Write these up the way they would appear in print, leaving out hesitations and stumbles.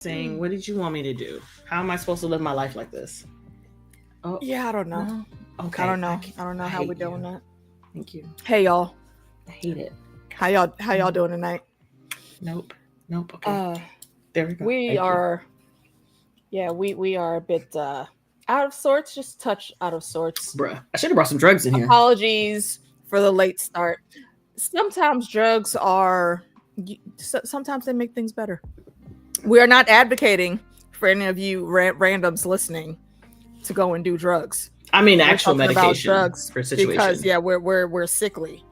saying, what did you want me to do? How am I supposed to live my life like this? Oh, yeah, I don't know. No? Okay. I don't know how we're doing that. Thank you. Hey, y'all. I hate it. How y'all doing tonight? Nope. Okay. There we go. We are a bit out of sorts, just a touch out of sorts. Bruh, I should have brought some drugs in here. Apologies for the late start. Sometimes drugs sometimes they make things better. We are not advocating for any of you randoms listening to go and do drugs. I mean, actual medication drugs for situation. Because we're sickly.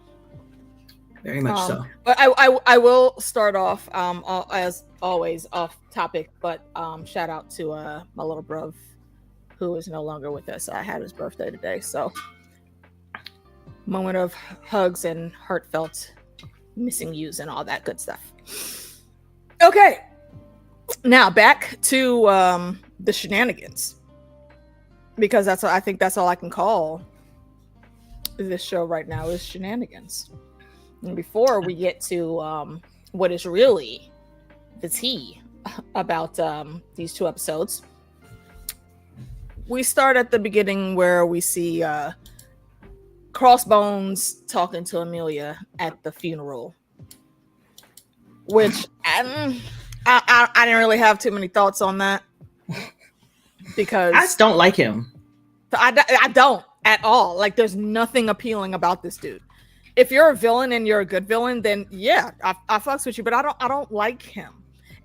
Very much so. But I will start off as always off topic, but shout out to my little bruv who is no longer with us. I had his birthday today, so moment of hugs and heartfelt missing yous and all that good stuff. Okay, now back to the shenanigans, because I think that's all I can call this show right now is shenanigans. And before we get to what is really the tea about these two episodes, we start at the beginning where we see Crossbones talking to Amelia at the funeral, which I didn't really have too many thoughts on that, because I just don't like him. I don't at all. Like, there's nothing appealing about this dude. If you're a villain and you're a good villain, then yeah, I fucks with you. But I don't like him.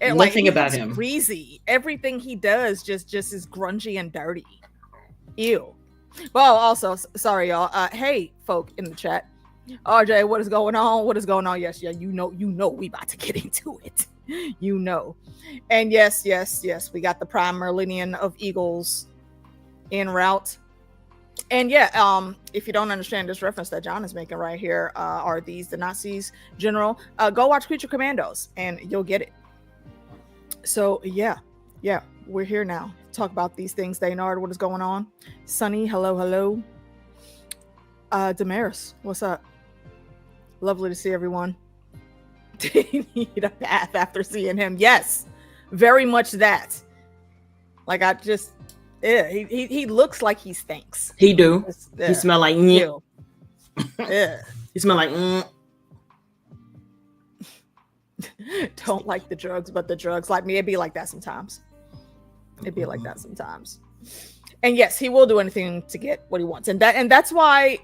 Nothing about him. Greasy. Everything he does just is grungy and dirty. Ew. Well, also, sorry y'all. Hey, folk in the chat. RJ, what is going on? What is going on? Yes, yeah, you know, we about to get into it. You know. And yes, we got the prime Merlinian of Eagles en route. And yeah, if you don't understand this reference that John is making right here, are these the Nazis general? Go watch Creature Commandos and you'll get it. So yeah, we're here now. Talk about these things. Daynard, what is going on? Sunny, hello. Damaris, what's up? Lovely to see everyone. Did he need a bath after seeing him? Yes, very much that. Like, yeah, he looks like he stinks. He do. He smell like yeah. Yeah. He smell like Don't like the drugs, but the drugs like me. It'd be like that sometimes. And yes, he will do anything to get what he wants. And that's why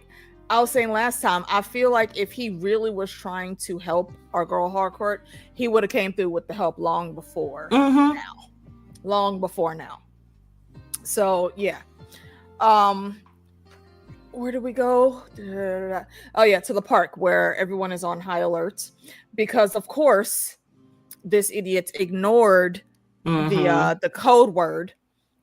I was saying last time, I feel like if he really was trying to help our girl Harcourt, he would have came through with the help long before now. So yeah. Where do we go? Oh yeah, to the park where everyone is on high alert because of course this idiot ignored the code word,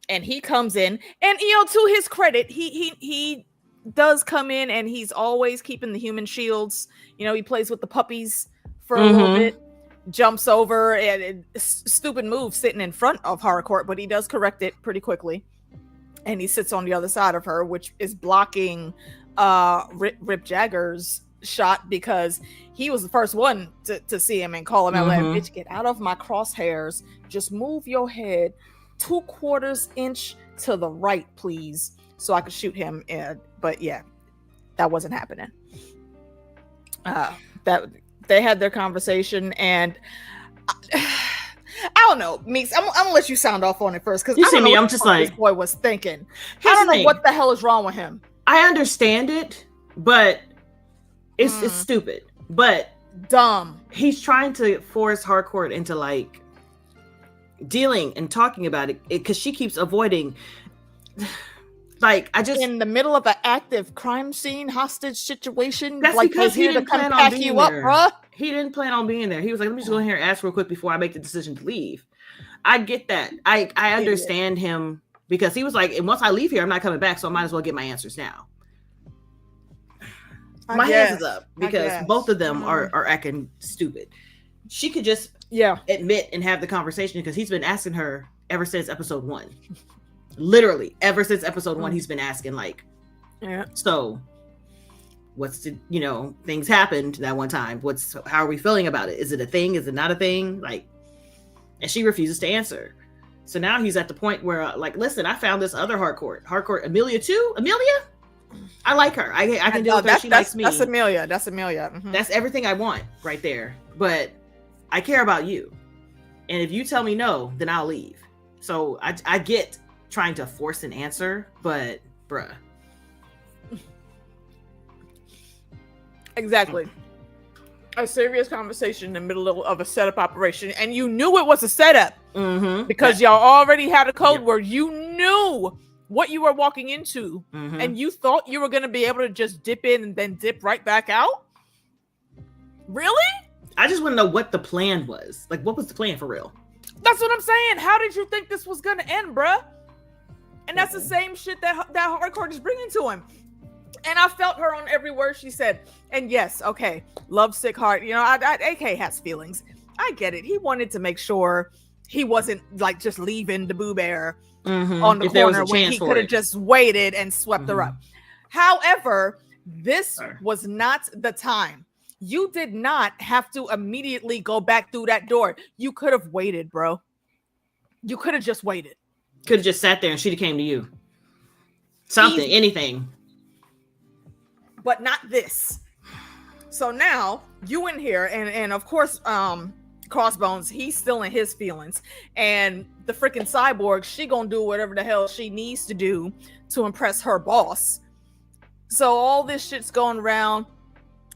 and he comes in, and to his credit, he does come in, and he's always keeping the human shields. He plays with the puppies for a little bit, jumps over and stupid move sitting in front of Harcourt, but he does correct it pretty quickly. And he sits on the other side of her, which is blocking Rip Jagger's shot, because he was the first one to see him and call him out. Like, bitch, get out of my crosshairs. Just move your head 2/4 inch to the right, please, so I could shoot him. But yeah, that wasn't happening. That they had their conversation, and I don't know, Meeks. I'm gonna let you sound off on it first, because you see me. I'm just like, this boy was thinking. I don't know what the hell is wrong with him. I understand it, but it's stupid, but dumb. He's trying to force Harcourt into like dealing and talking about it because she keeps avoiding. Like, I just in the middle of an active crime scene, hostage situation. That's like, because he didn't plan on being there. Bruh. He didn't plan on being there. He was like, let me just go in here and ask real quick before I make the decision to leave. I get that. I understand him, because he was like, and once I leave here, I'm not coming back, so I might as well get my answers now. My hands is up, because both of them are acting stupid. She could just admit and have the conversation, because he's been asking her ever since episode 1. Literally, ever since episode 1, he's been asking, like, so what's the, things happened that one time. How are we feeling about it? Is it a thing? Is it not a thing? Like, and she refuses to answer. So now he's at the point where, like, listen, I found this other hardcore Amelia too. Amelia, I like her. I can deal with her. She likes me. That's Amelia. That's Amelia. Mm-hmm. That's everything I want right there. But I care about you, and if you tell me no, then I'll leave. So I get trying to force an answer, but bruh. Exactly. A serious conversation in the middle of a setup operation, and you knew it was a setup because y'all already had a code word. You knew what you were walking into, and you thought you were going to be able to just dip in and then dip right back out. Really? I just want to know what the plan was. Like, what was the plan for real? That's what I'm saying. How did you think this was going to end, bruh? And that's the same shit that hardcore is bringing to him. And I felt her on every word she said. And yes, okay, love sick heart. You know, AK has feelings. I get it. He wanted to make sure he wasn't like just leaving the boob air on the corner when he could have just waited and swept her up. However, this was not the time. You did not have to immediately go back through that door. You could have waited, bro. You could have just waited. Could have just sat there and she'd have came to you. Something, anything. But not this. So now you in here, and of course, Crossbones, he's still in his feelings, and the freaking cyborg, she gonna do whatever the hell she needs to do to impress her boss. So all this shit's going around.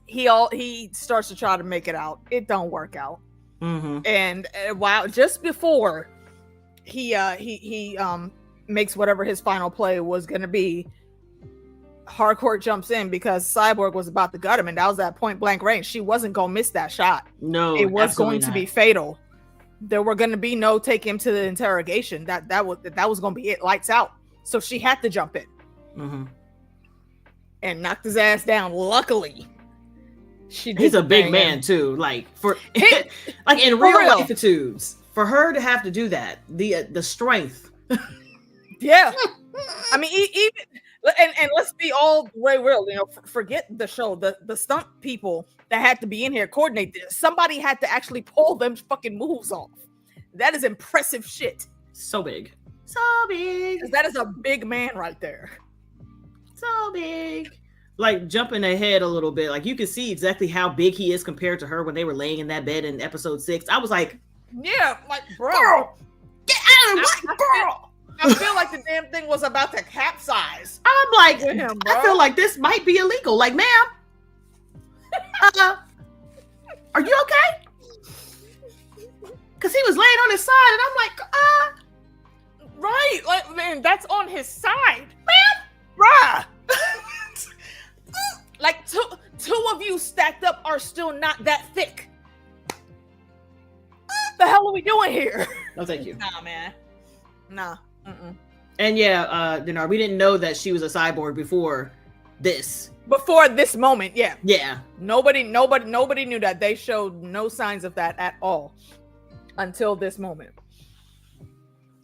He starts to try to make it out. It don't work out. And while just before he makes whatever his final play was gonna be, hardcore jumps in because Cyborg was about to gut him, and that was at point blank range. She wasn't gonna miss that shot. No, it was going to be fatal. There were going to be no take him to the interrogation. That was going to be it. Lights out. So she had to jump in and knocked his ass down. Luckily, he's a big man too. Like like in real life attitudes, for her to have to do that, the strength. Yeah, I mean, even. And let's be all the way real, you know, forget the show, the stunt people that had to be in here coordinate this. Somebody had to actually pull them fucking moves off. That is impressive shit. So big. That is a big man right there. So big. Like jumping ahead a little bit, like you can see exactly how big he is compared to her when they were laying in that bed in episode 6. I was like, yeah, like bro, girl, get out of my girl. I feel like the damn thing was about to capsize. I'm like, I feel like this might be illegal. Like, ma'am, are you okay? Because he was laying on his side, and I'm like, right, like, man, that's on his side, ma'am, bruh. Like two of you stacked up are still not that thick. The hell are we doing here? No, thank you. Nah, man. Nah. And yeah, Dinar, we didn't know that she was a cyborg before this. Before this moment, yeah. Yeah. Nobody knew that. They showed no signs of that at all until this moment.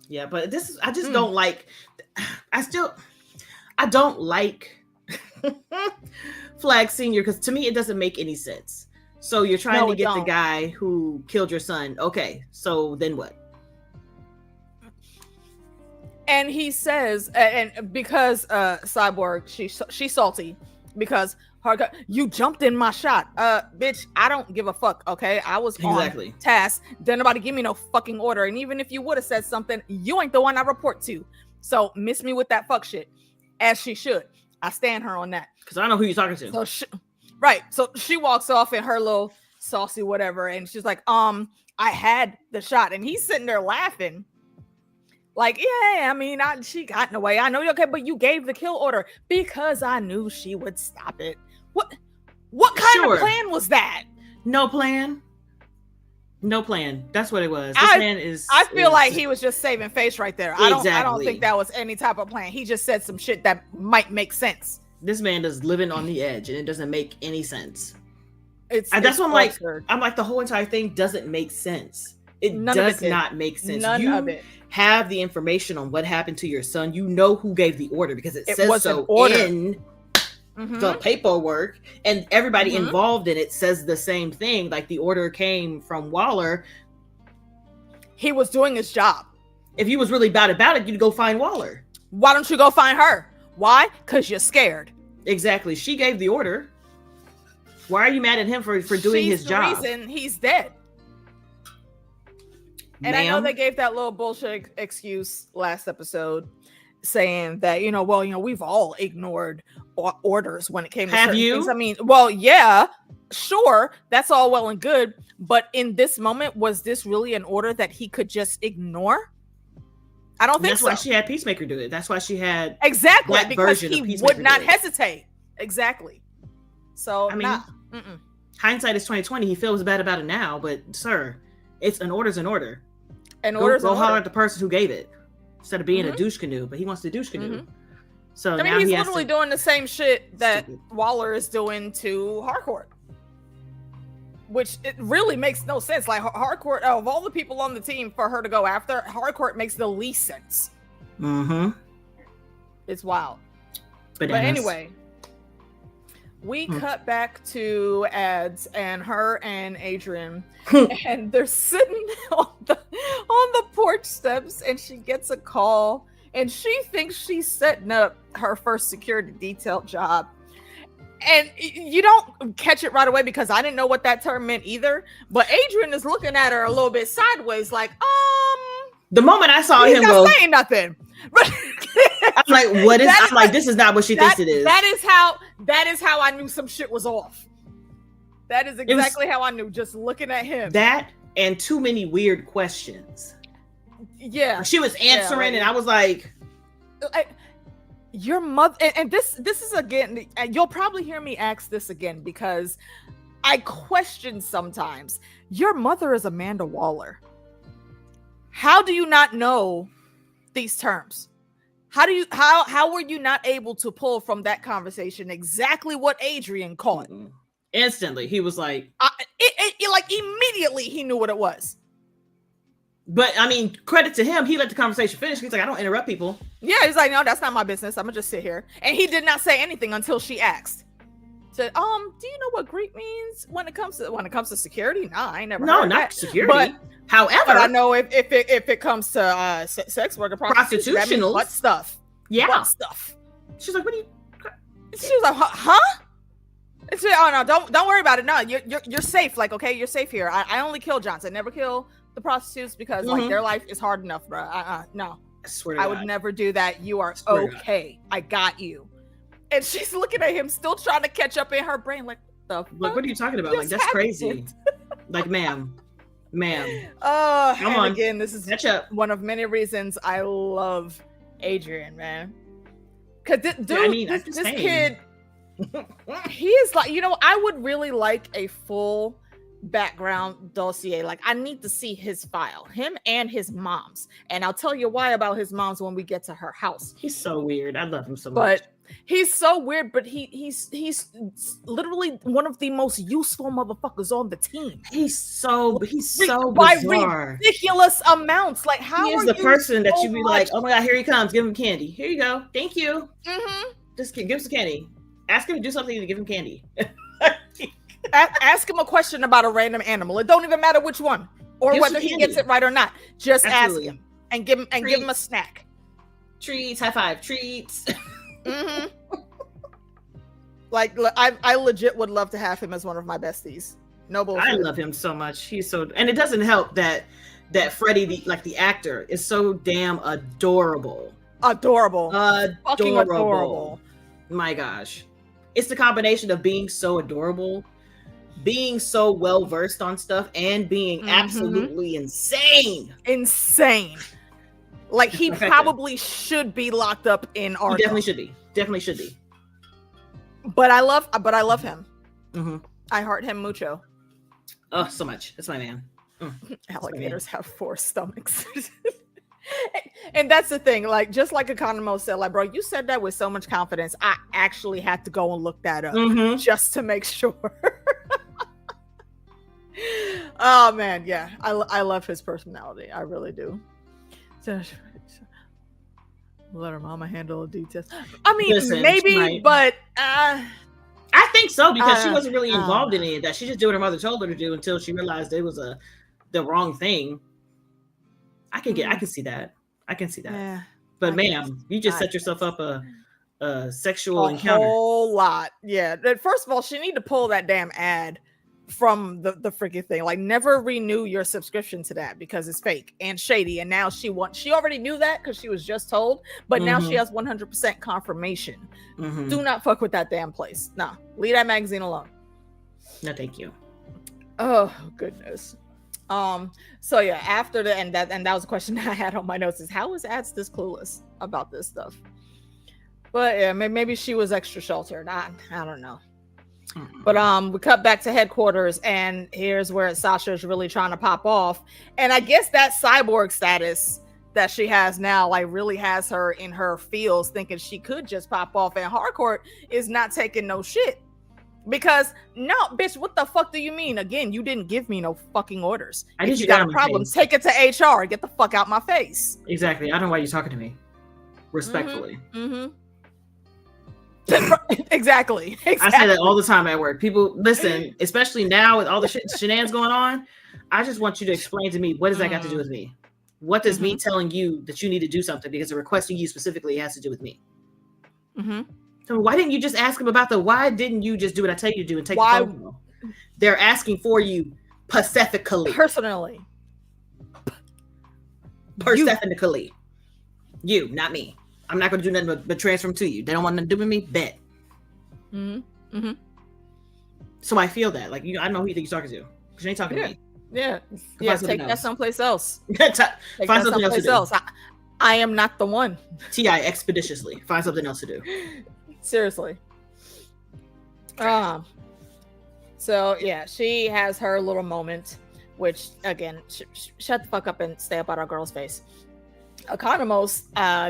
Yeah, but I just don't like. I don't like Flag Senior because to me it doesn't make any sense. So you're trying to get the guy who killed your son. Okay, so then what? And he says, and because Cyborg, she's salty because you jumped in my shot. Bitch, I don't give a fuck, okay? I was on task. Didn't nobody give me no fucking order. And even if you would have said something, you ain't the one I report to. So miss me with that fuck shit, as she should. I stand her on that. Because I know who you're talking to. So right. So she walks off in her little saucy whatever, and she's like, I had the shot. And he's sitting there laughing. Like, yeah, I mean, she got in the way. I know you're okay, but you gave the kill order because I knew she would stop it. What kind of plan was that? No plan. No plan. That's what it was. I feel like he was just saving face right there. I don't think that was any type of plan. He just said some shit that might make sense. This man is living on the edge, and it doesn't make any sense. That's what I'm absurd. like the whole entire thing doesn't make sense. It does not make sense. None of it. Have the information on what happened to your son. You know who gave the order because it says so in the paperwork, and everybody involved in it says the same thing. Like the order came from Waller. He was doing his job. If you was really about it, you'd go find Waller. Why don't you go find her? Why? Because you're scared. Exactly. She gave the order. Why are you mad at him for doing his job? She's the reason he's dead. And I know they gave that little bullshit excuse last episode saying that, we've all ignored orders when it came to certain things. I mean, well, yeah, sure, that's all well and good. But in this moment, was this really an order that he could just ignore? I don't think so. That's why she had Peacemaker do it. That's why she had exactly because he would not hesitate. Exactly. So I mean, hindsight is 2020. He feels bad about it now, but sir, it's an order's an order. Go holler at the person who gave it instead of being a douche canoe. But he wants to douche canoe. So I mean, he's literally doing the same shit that Waller is doing to Harcourt. Which it really makes no sense. Like Harcourt, of all the people on the team for her to go after, Harcourt makes the least sense. It's wild. But anyway, we cut back to ads and her and Adrian, and they're sitting on the porch steps, and she gets a call, and she thinks she's setting up her first security detail job. And you don't catch it right away because I didn't know what that term meant either. But Adrian is looking at her a little bit sideways, like, The moment I saw him go, saying nothing. I'm like, what is? I'm like, this is not what she thinks it is. That is how I knew some shit was off. That is exactly how I knew. Just looking at him. That and too many weird questions. Yeah, she was answering, and I was like. Your mother, and this is again, you'll probably hear me ask this again because I question sometimes. Your mother is Amanda Waller. How do you not know these terms? How were you not able to pull from that conversation exactly what Adrian caught? Instantly, he was like, like immediately he knew what it was. But I mean, credit to him, he let the conversation finish. He's like, I don't interrupt people. Yeah, he's like, no, that's not my business. I'm gonna just sit here. And he did not say anything until she asked. Said, do you know what Greek means when it comes to security? Nah, I ain't never. No, heard not that. security. But however, I know if it comes to sex worker prostitutional butt stuff. Yeah, butt stuff. She's like, what do you? She was like, huh? She said, oh no, don't worry about it. No, you're safe. Like, okay, you're safe here. I only kill Johns. I never kill the prostitutes because like their life is hard enough, bro. No, I swear to I God. would never do that. You are okay. I got you. And she's looking at him, still trying to catch up in her brain, like, what the fuck? What are you talking about? Like, that's crazy. Like, ma'am. Come on. Again, this is one of many reasons I love Adrian, man. Because this kid, he is like, I would really like a full background dossier. Like, I need to see his file, him and his mom's, and I'll tell you why about his mom's when we get to her house. He's so weird. I love him so much. But he's so weird, but he's literally one of the most useful motherfuckers on the team. He's so by bizarre. Ridiculous amounts. Like, how is the person that you be like, oh my God, here he comes, give him candy. Here you go, thank you. Just give him some candy. Ask him to do something to give him candy. Ask him a question about a random animal. It don't even matter which one or whether he gets it right or not. Just ask him and give him a snack. Treats, high five, treats. Like, I legit would love to have him as one of my besties. No bullshit. I love him so much. He's so, and it doesn't help that Freddie, the actor, is so damn adorable. Fucking adorable. My gosh. It's the combination of being so adorable, being so well versed on stuff, and being absolutely insane. Like, he probably should be locked up in Arkham. He definitely should be. But I love him. I heart him mucho. Oh, so much. That's my man. Alligators have 4 stomachs. And that's the thing, like, just like Economo said, like, bro, you said that with so much confidence. I actually had to go and look that up just to make sure. Oh man, yeah, I love his personality. I really do. So, let her mama handle the details. I mean, listen, maybe, but I think so, because she wasn't really involved in any of that. She just did what her mother told her to do until she realized it was the wrong thing. I can see that. I can see that. Yeah, but ma'am, you just set yourself up a sexual encounter. A whole lot. Yeah. First of all, she need to pull that damn ad from the freaking thing. Like, never renew your subscription to that because it's fake and shady. And now she already knew that because she was just told, but now she has 100% confirmation. Do not fuck with that damn place. Nah, leave that magazine alone. No, thank you. Oh goodness. So yeah, after the and that was a question I had on my notes, is how is ads this clueless about this stuff? But yeah, maybe she was extra sheltered. I don't know. But we cut back to headquarters, and here's where Sasha's really trying to pop off. And I guess that cyborg status that she has now, like, really has her in her feels, thinking she could just pop off. And Harcourt is not taking no shit. Because, no, bitch, what the fuck do you mean? Again, you didn't give me no fucking orders. If you got a problem, take it to HR. Get the fuck out my face. Exactly. I don't know why you're talking to me. Respectfully. Exactly. I say that all the time at work. People, listen, especially now with all the shenanigans going on, I just want you to explain to me, what does that got to do with me? What does me telling you that you need to do something because they're requesting you specifically has to do with me? So why didn't you just ask them about why didn't you just do what I tell you to do and take the phone call? They're asking for you pacifically. Personally. You, not me. I'm not going to do nothing but transfer them to you. They don't want nothing to do with me? Bet. So I feel that. Like, I don't know who you think you're talking to. Because you ain't talking to me. Yeah. Take that someplace else. Find something else to do. I am not the one. TI, expeditiously. Find something else to do. Seriously. So yeah, she has her little moment, which again, shut the fuck up and stay up out our girl's face. Economos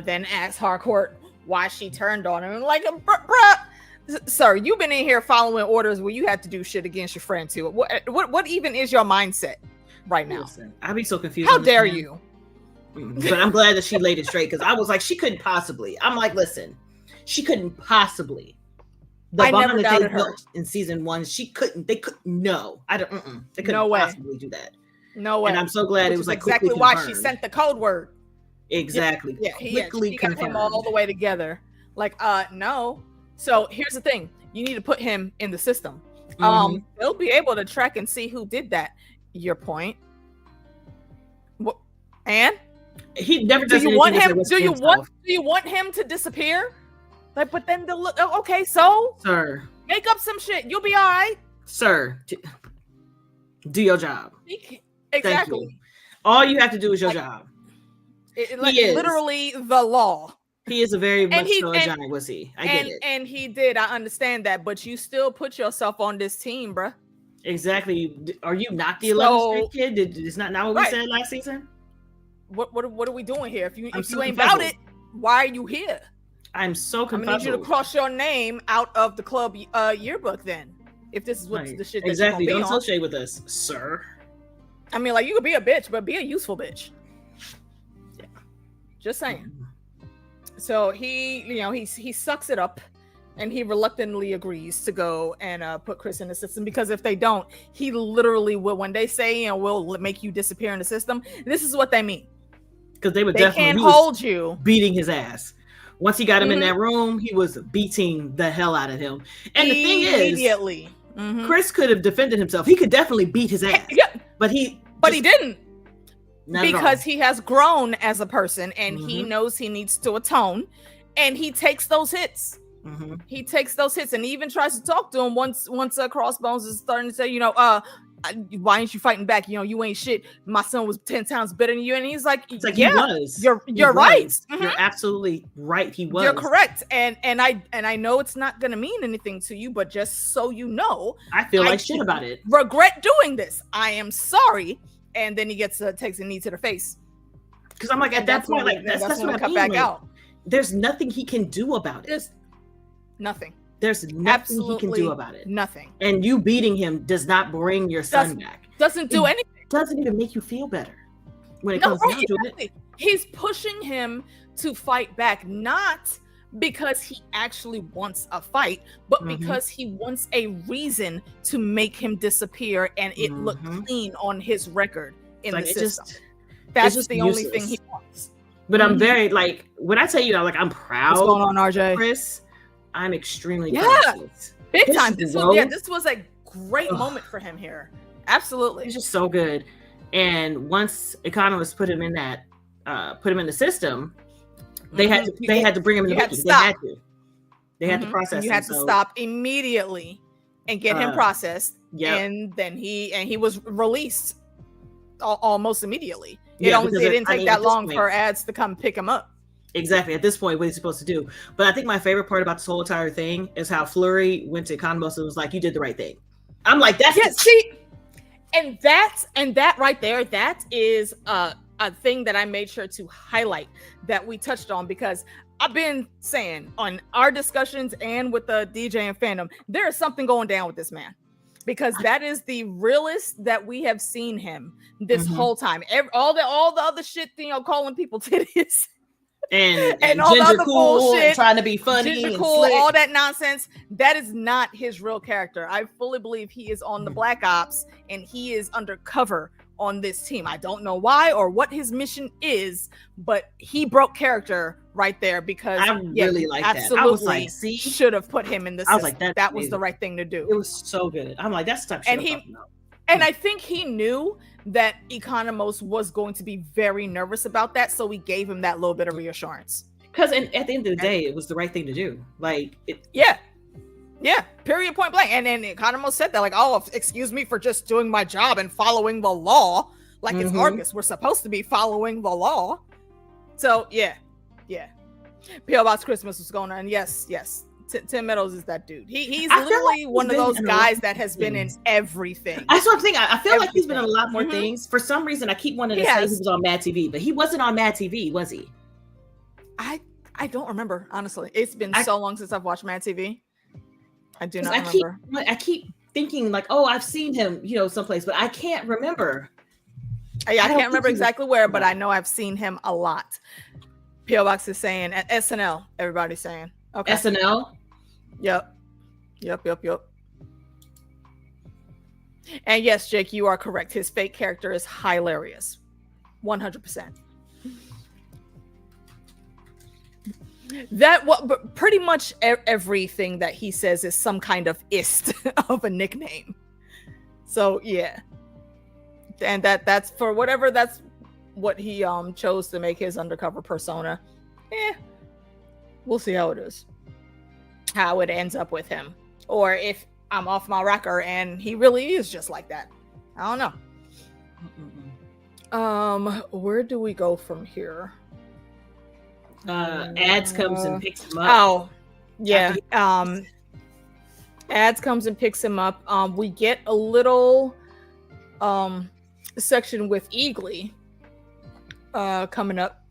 then asks Harcourt why she turned on him. And like, bruh, sir, you've been in here following orders where you had to do shit against your friend too. What even is your mindset right now? Listen, I'd be so confused. How dare you? But I'm glad that she laid it straight, because I was like, she couldn't possibly. I'm like, listen, she couldn't possibly. I never doubted her in season 1. She couldn't. They couldn't. No, I don't. They couldn't possibly do that. No way. And I'm so glad it was like exactly why she sent the code word. Exactly. Yeah. She got him all the way together. Like, no. So here's the thing: you need to put him in the system. They'll be able to track and see who did that. Your point. What? And he never. Do you want him? Do you want him to disappear? Like, but then they'll look. Okay, so sir, make up some shit. You'll be all right, sir. Do your job. Exactly. All you have to do is your job. He is literally the law. He is a very much so a giant wussy. I get it. And he did. I understand that, but you still put yourself on this team, bruh. Exactly. Are you not the 11th Street kid? It's not what we said last season. What are we doing here? If you ain't about it, why are you here? I'm so confused. I need you to cross your name out of the club yearbook then. If this is what the shit that exactly, don't associate with us, sir. I mean, like, you could be a bitch, but be a useful bitch. Yeah, just saying. So he sucks it up, and he reluctantly agrees to go and put Chris in the system, because if they don't, he literally will. When they say we'll make you disappear in the system, this is what they mean. Because they can't hold you, beating his ass. Once he got him in that room, he was beating the hell out of him. And the thing is, immediately, Chris could have defended himself. He could definitely beat his ass. Yeah. But he didn't. Because he has grown as a person, and he knows he needs to atone, and he takes those hits. He takes those hits, and he even tries to talk to him once Crossbones is starting to say, why ain't you fighting back? You ain't shit. My son was 10 times better than you. And he's like, it's like, yeah, he was. You're right. You're absolutely right. He was. You're correct. And I know it's not gonna mean anything to you, but just so you know, I feel like shit about it. Regret doing this. I am sorry. And then he takes a knee to the face. Because I'm like, at that point, like, that's what I cut mean. Back like, out. There's nothing he can do about it. There's nothing. There's nothing he can do about it. Nothing. And you beating him does not bring your son back. Doesn't do anything. Doesn't even make you feel better when it comes down to it. He's pushing him to fight back, not because he actually wants a fight, but because he wants a reason to make him disappear and it look clean on his record in the system. That's the only thing he wants. But I'm very like when I tell you, I'm proud. What's going on, RJ? Chris, I'm extremely proud. Big time. This was a great moment for him here. Absolutely, he's just so good. And once economists put him in the system, they had to bring him in the making. They had to process. You had to stop immediately and get him processed. And then he was released almost immediately. It didn't take that long for ads to come pick him up. Exactly. At this point, what he's supposed to do. But I think my favorite part about this whole entire thing is how Fleury went to Economos and was like, "You did the right thing." I'm like, "That's and that right there, that is a thing that I made sure to highlight that we touched on, because I've been saying on our discussions and with the DJ and fandom, there is something going down with this man, because that is the realest that we have seen him this whole time. All the other shit, calling people titties. And all the other bullshit, trying to be funny, ginger cool, all that nonsense. That is not his real character. I fully believe he is on the Black Ops and he is undercover on this team. I don't know why or what his mission is, but he broke character right there, because I really like that. Absolutely, I was like, see, should have put him in the system. I was like, that was the right thing to do. It was so good. I'm like, that's stuff. And I think he knew that Economos was going to be very nervous about that, so he gave him that little bit of reassurance. Because at the end of the day, it was the right thing to do. Period, point blank. And then Economos said that, like, "Oh, excuse me for just doing my job and following the law. Like it's Argus, we're supposed to be following the law." So yeah. P.O. Box Christmas was going on. Yes. Tim Meadows is that dude. He's literally one of those guys that has been in everything. That's what I'm saying. I feel like he's been in a lot more things. For some reason, I keep wanting to say he was on Mad TV, but he wasn't on Mad TV, was he? I don't remember, honestly. It's been so long since I've watched Mad TV. I do not remember. I keep thinking like, oh, I've seen him, someplace, but I can't remember. I can't remember exactly where, but I know I've seen him a lot. P.O. Box is saying at SNL. Everybody's saying. Okay. SNL? Yep. And yes, Jake, you are correct. His fake character is hilarious. 100%. But pretty much everything that he says is some kind of ist of a nickname. So yeah. And that's for whatever that's what he chose to make his undercover persona. We'll see how it is. How it ends up with him. Or if I'm off my rocker and he really is just like that. I don't know. Where do we go from here? Ads comes and picks him up. Oh, yeah. Ads comes and picks him up. We get a little section with Eagly coming up,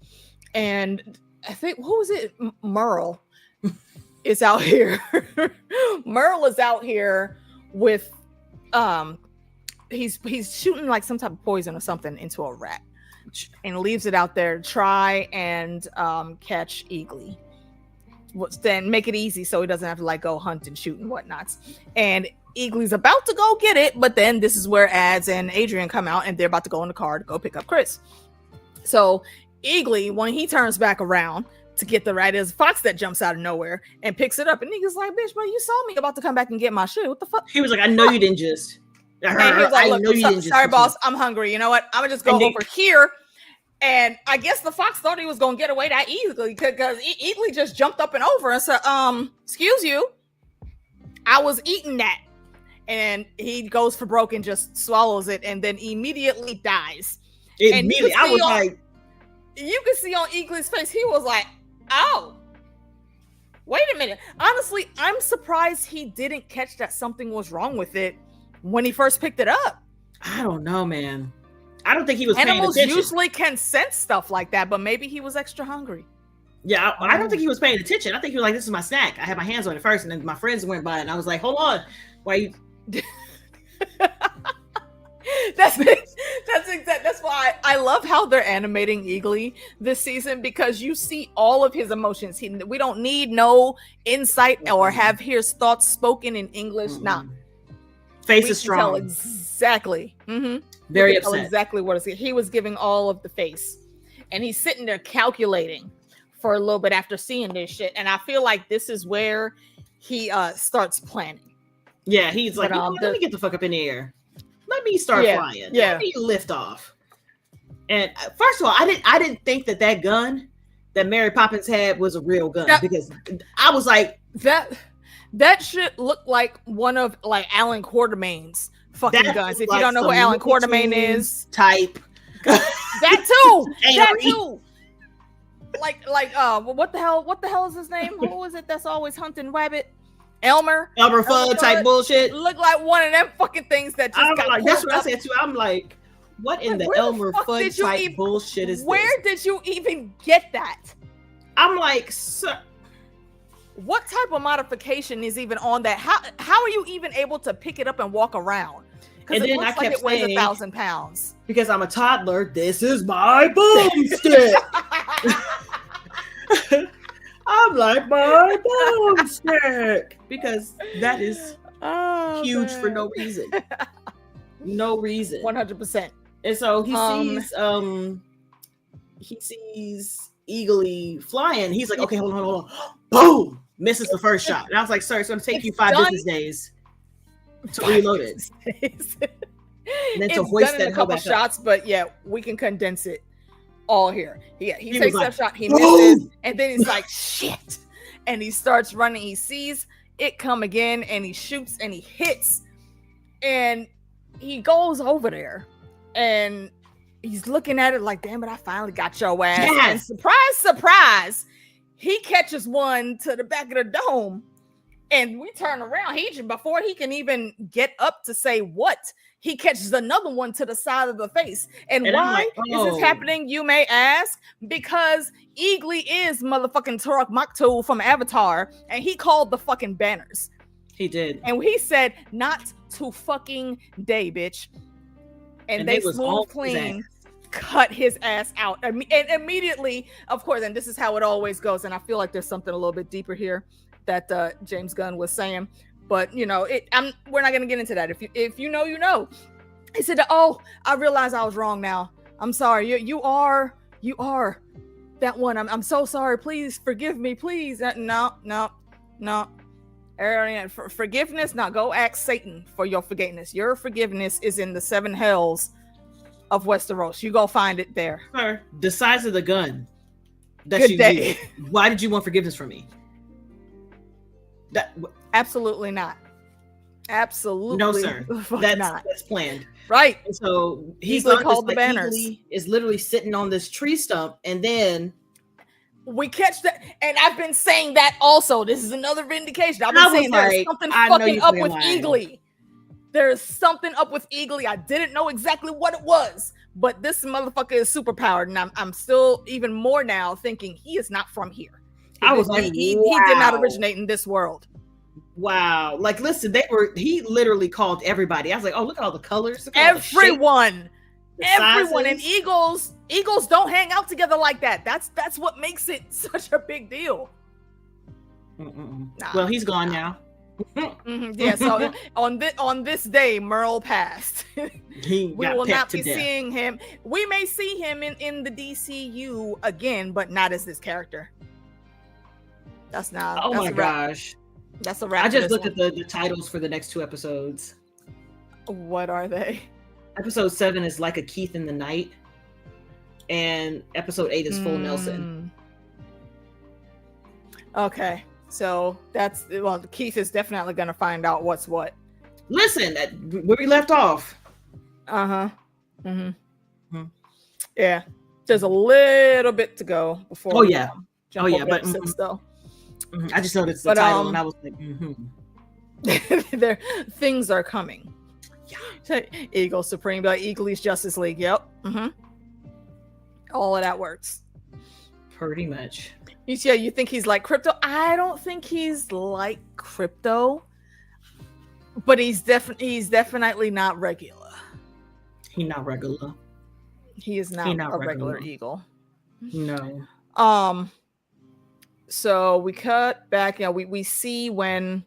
and I think what was it? Merle is out here. Merle is out here with he's shooting like some type of poison or something into a rat and leaves it out there to try and catch Eagly. Then make it easy so he doesn't have to like go hunt and shoot and whatnots. And Eagly's about to go get it, but then this is where Ads and Adrian come out and they're about to go in the car to go pick up Chris. So Eagly, when he turns back around to get the rat, is Fox that jumps out of nowhere and picks it up. And nigga's like, "Bitch, bro, you saw me about to come back and get my shit. What the fuck?" He was like, "I know you didn't just." And he was like, "Look, sorry, boss, I'm hungry. You know what? I'm gonna just go over here." And I guess the Fox thought he was gonna get away that easily because Eagly just jumped up and over and said, "Excuse you, I was eating that." And he goes for broke and just swallows it and then immediately dies. Immediately, I was like, you can see on Eagly's face, he was like, "Oh, wait a minute." Honestly, I'm surprised he didn't catch that something was wrong with it when he first picked it up. I don't know, man. I don't think he was paying attention. Animals usually can sense stuff like that, but maybe he was extra hungry. Yeah, I don't think he was paying attention. I think he was like, "This is my snack." I had my hands on it first, and then my friends went by, and I was like, "Hold on, why you?" That's exactly. That's why I love how they're animating Eagly this season, because you see all of his emotions. We don't need no insight or have his thoughts spoken in English. Nah, Face is strong. Exactly. Very upset. Exactly what he was giving all of the face, and he's sitting there calculating for a little bit after seeing this shit. And I feel like this is where he starts planning. Yeah, he's like, let me get the fuck up in the air. Let me start flying. Yeah. Let me lift off. And first of all, I didn't think that gun that Mary Poppins had was a real gun, because I was like, that shit looked like one of like Alan Quartermain's fucking guns. If you don't know who Alan Quartermain is, type that too. Like what the hell is his name? Who is it that's always hunting rabbit? Elmer Fudd type bullshit. Look like one of them fucking things that just got that's what I said too. I'm like, what in the Elmer Fudd type bullshit is this? Where did you even get that? I'm like, sir, what type of modification is even on that? How are you even able to pick it up and walk around? Because it looks like it weighs 1,000 pounds. Because I'm a toddler, this is my boomstick. I'm like, my boomstick. Because that is huge for no reason. No reason. 100%. And so he sees Eagly flying. He's like, okay, hold on. Boom! Misses the first shot. And I was like, sir, it's going to take you 5 business days to reload it. And then to hoist that a couple shots, but yeah, we can condense it all here. Yeah, he takes that shot, he boom! misses, and then he's like, shit. And he starts running. He sees it come again, and he shoots and he hits. And he goes over there and he's looking at it like, damn it, I finally got your ass. Yes. And surprise, he catches one to the back of the dome. And we turn around. Before he can even get up to say what, he catches another one to the side of the face. And why is this happening, you may ask? Because Eagly is motherfucking Turok Maktul from Avatar, and he called the fucking banners. He did. And he said, not to fucking day, bitch. And they smooth clean cut his ass out. And immediately, of course, and this is how it always goes. And I feel like there's something a little bit deeper here that James Gunn was saying. But, we're not going to get into that. If you know, you know. He said, oh, I realize I was wrong now. I'm sorry. You are that one. I'm so sorry. Please forgive me. Please. No. Forgiveness. Now go ask Satan for your forgiveness. Your forgiveness is in the 7 hells of Westeros. You go find it there. Sir, the size of the gun that you did. Why did you want forgiveness from me? Absolutely not. Absolutely no, sir. That's planned. Right. And so he's called the banners. Eagly is literally sitting on this tree stump, and then we catch that. And I've been saying that also. This is another vindication. I've been saying there's something fucking up with Eagly. There's something up with Eagly. I didn't know exactly what it was, but this motherfucker is super powered, and I'm still even more now thinking he is not from here. I was like, he did not originate in this world. Wow. Like, listen, he literally called everybody. I was like, oh, look at all the colors. Everyone. And eagles don't hang out together like that. That's what makes it such a big deal. Nah. Well, he's gone now. Yeah, so on this day, Merle passed. We will not be seeing him. We may see him in the DCU again, but not as this character. That's not. Oh my gosh. That's a wrap. I just looked at the titles for the next 2 episodes. What are they? Episode 7 is Like a Keith in the Night, and episode 8 is Full Nelson. Okay, so Keith is definitely going to find out what's what. Listen, where we left off. Yeah, there's a little bit to go before. Oh yeah, but 6 though. I just noticed the title and I was like, things are coming. Yeah. Eagle Supreme, like Eagly's Justice League. Yep. All of that works. Pretty much. You think he's like Crypto? I don't think he's like Crypto, but he's definitely not regular. He's not regular. He is not a regular Eagle. No. So we cut back. We see when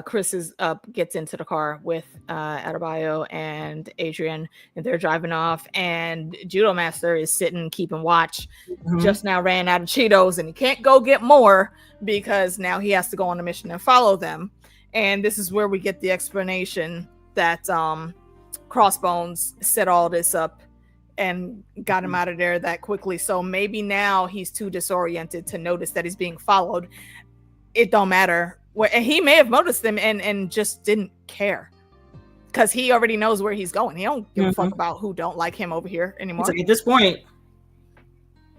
Chris gets into the car with Adebayo and Adrian, and they're driving off, and Judo Master is sitting keeping watch. Just now ran out of Cheetos, and he can't go get more because now he has to go on a mission and follow them. And this is where we get the explanation that Crossbones set all this up and got him out of there that quickly. So maybe now he's too disoriented to notice that he's being followed. It don't matter. And he may have noticed them and just didn't care because he already knows where he's going. He don't give a fuck about who don't like him over here anymore. Like at this point,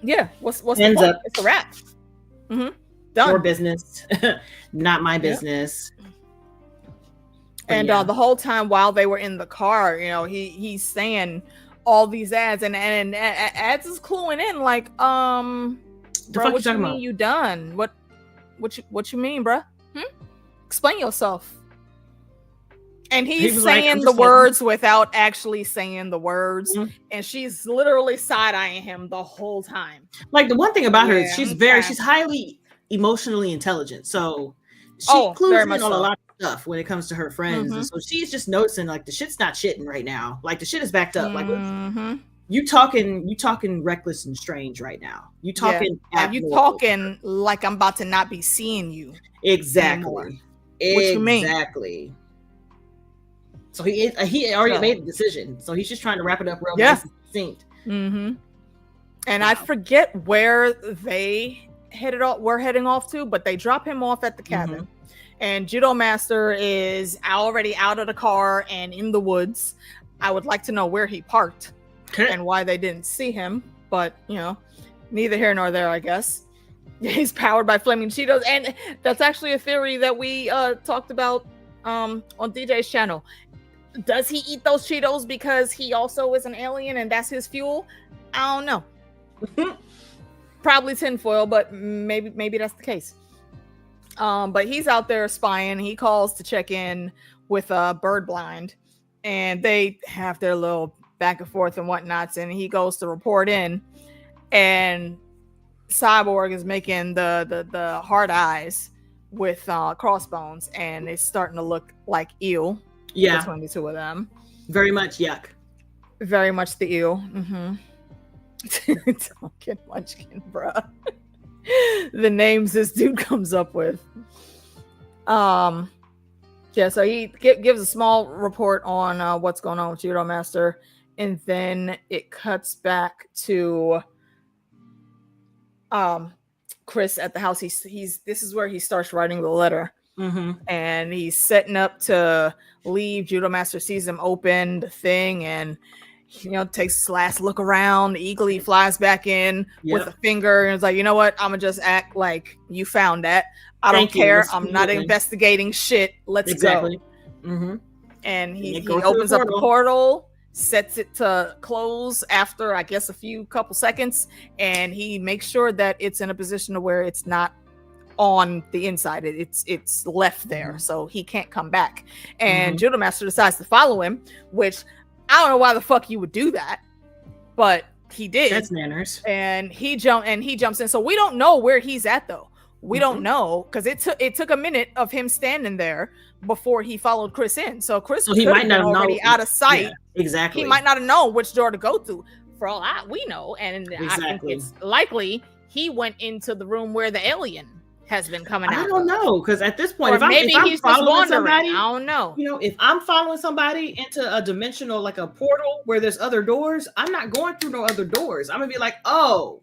yeah. What's the point? It's a wrap. Done. Your business, not my business. And the whole time while they were in the car, you know, he's saying all these ads and ads is cluing in like, bro, what you mean you done? What you mean, bro? Explain yourself. And he's saying the words without actually saying the words, and she's literally side-eyeing him the whole time. Like the one thing about her is she's highly emotionally intelligent, so she clues in on a lot of stuff when it comes to her friends, and so she's just noticing like the shit's not shitting right now. Like the shit is backed up. Like you talking reckless and strange right now. You talking like I'm about to not be seeing you. Exactly. Anymore. What you mean? Exactly. So he already made the decision. So he's just trying to wrap it up real nice and succinct. And I forget where they were heading off to, but they drop him off at the cabin. And Judo Master is already out of the car and in the woods. I would like to know where he parked and why they didn't see him, but you know, neither here nor there, I guess. He's powered by flaming Cheetos, and that's actually a theory that we talked about on DJ's channel. Does he eat those Cheetos because he also is an alien and that's his fuel? I don't know. Probably tinfoil, but maybe that's the case. But he's out there spying. He calls to check in with Bird Blind, and they have their little back and forth and whatnots, and he goes to report in, and Cyborg is making the hard eyes with Crossbones, and it's starting to look like eel. Yeah, between the two of them, very much yuck. Very much the eel. Don't get munchkin, bruh. The names this dude comes up with. So he gives a small report on what's going on with Judo Master, and then it cuts back to Chris at the house. This is where he starts writing the letter, and he's setting up to leave. Judo Master sees him open the thing, and takes his last look around. Eagerly flies back in with a finger, and is like, you know what? I'm gonna just act like you found that. I don't care. I'm not investigating shit. Let's go. And he opens up the portal, sets it to close after, I guess, couple seconds, and he makes sure that it's in a position to where it's not on the inside. It's left there, so he can't come back. And Judo Master decides to follow him, which I don't know why the fuck you would do that, but he did. That's manners. And he jumps in. So we don't know where he's at though. We don't know, because it took a minute of him standing there before he followed Chris in. So Chris he might not already out of sight. Yeah, exactly. He might not have known which door to go through, for all we know. And I think it's likely he went into the room where the alien has been coming out. I don't know, because at this point, or maybe he's just wandering. I don't know. If I'm following somebody into a dimensional, like a portal where there's other doors, I'm not going through no other doors. I'm gonna be like, oh.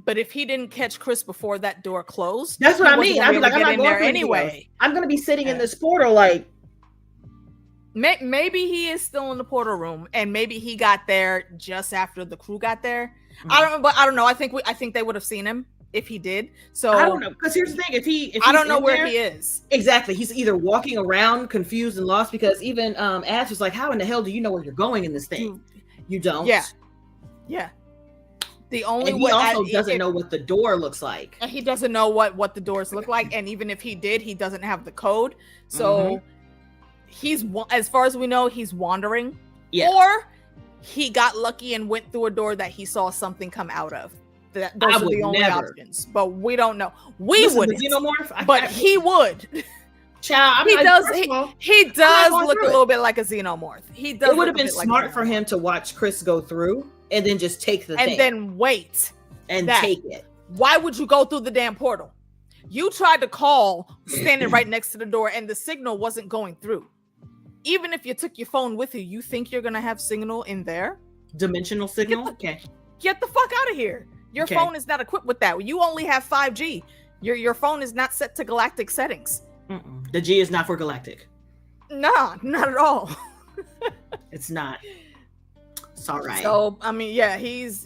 But if he didn't catch Chris before that door closed, that's what I mean. I'd be like, I'm not going there anyway. I'm gonna be sitting in this portal, like. Maybe he is still in the portal room, and maybe he got there just after the crew got there. I don't know. I think they would have seen him if he did. So I don't know, because here's the thing: if I don't know where he is exactly, he's either walking around confused and lost. Because even Ash was like, "How in the hell do you know where you're going in this thing? You don't." Yeah. The only and he also doesn't know what the door looks like. And he doesn't know what the doors look like, and even if he did, he doesn't have the code. So he's, as far as we know, he's wandering. Yeah. Or he got lucky and went through a door that he saw something come out of. Those are the only options, but we don't know. We wouldn't, but he would. Child, he does look a little bit like a xenomorph. He does. It would have been smart for him to watch Chris go through and then just take the thing. And then wait. And take it. Why would you go through the damn portal? You tried to call standing right next to the door and the signal wasn't going through. Even if you took your phone with you, you think you're going to have signal in there? Dimensional signal? Get the fuck out of here. Your phone is not equipped with that. You only have 5G. Your phone is not set to galactic settings. The G is not for galactic. Nah, not at all. It's not. It's all right. So, I mean, yeah, he's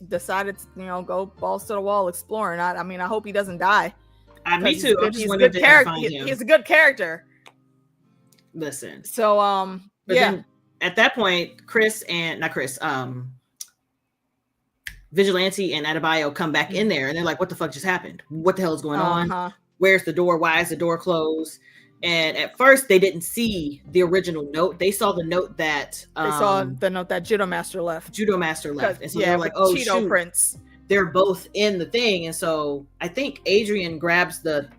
decided to, go balls to the wall exploring. I mean, I hope he doesn't die. Me too. He's a good character. He's a good character. Listen. So, then at that point, Vigilante and Adebayo come back in there and they're like, what the fuck just happened? What the hell is going on? Where's the door? Why is the door closed? And at first they didn't see the original note. They saw the note that Judo Master left. And so they're like, oh, Cheeto Prince. They're both in the thing. And so I think Adrian grabs the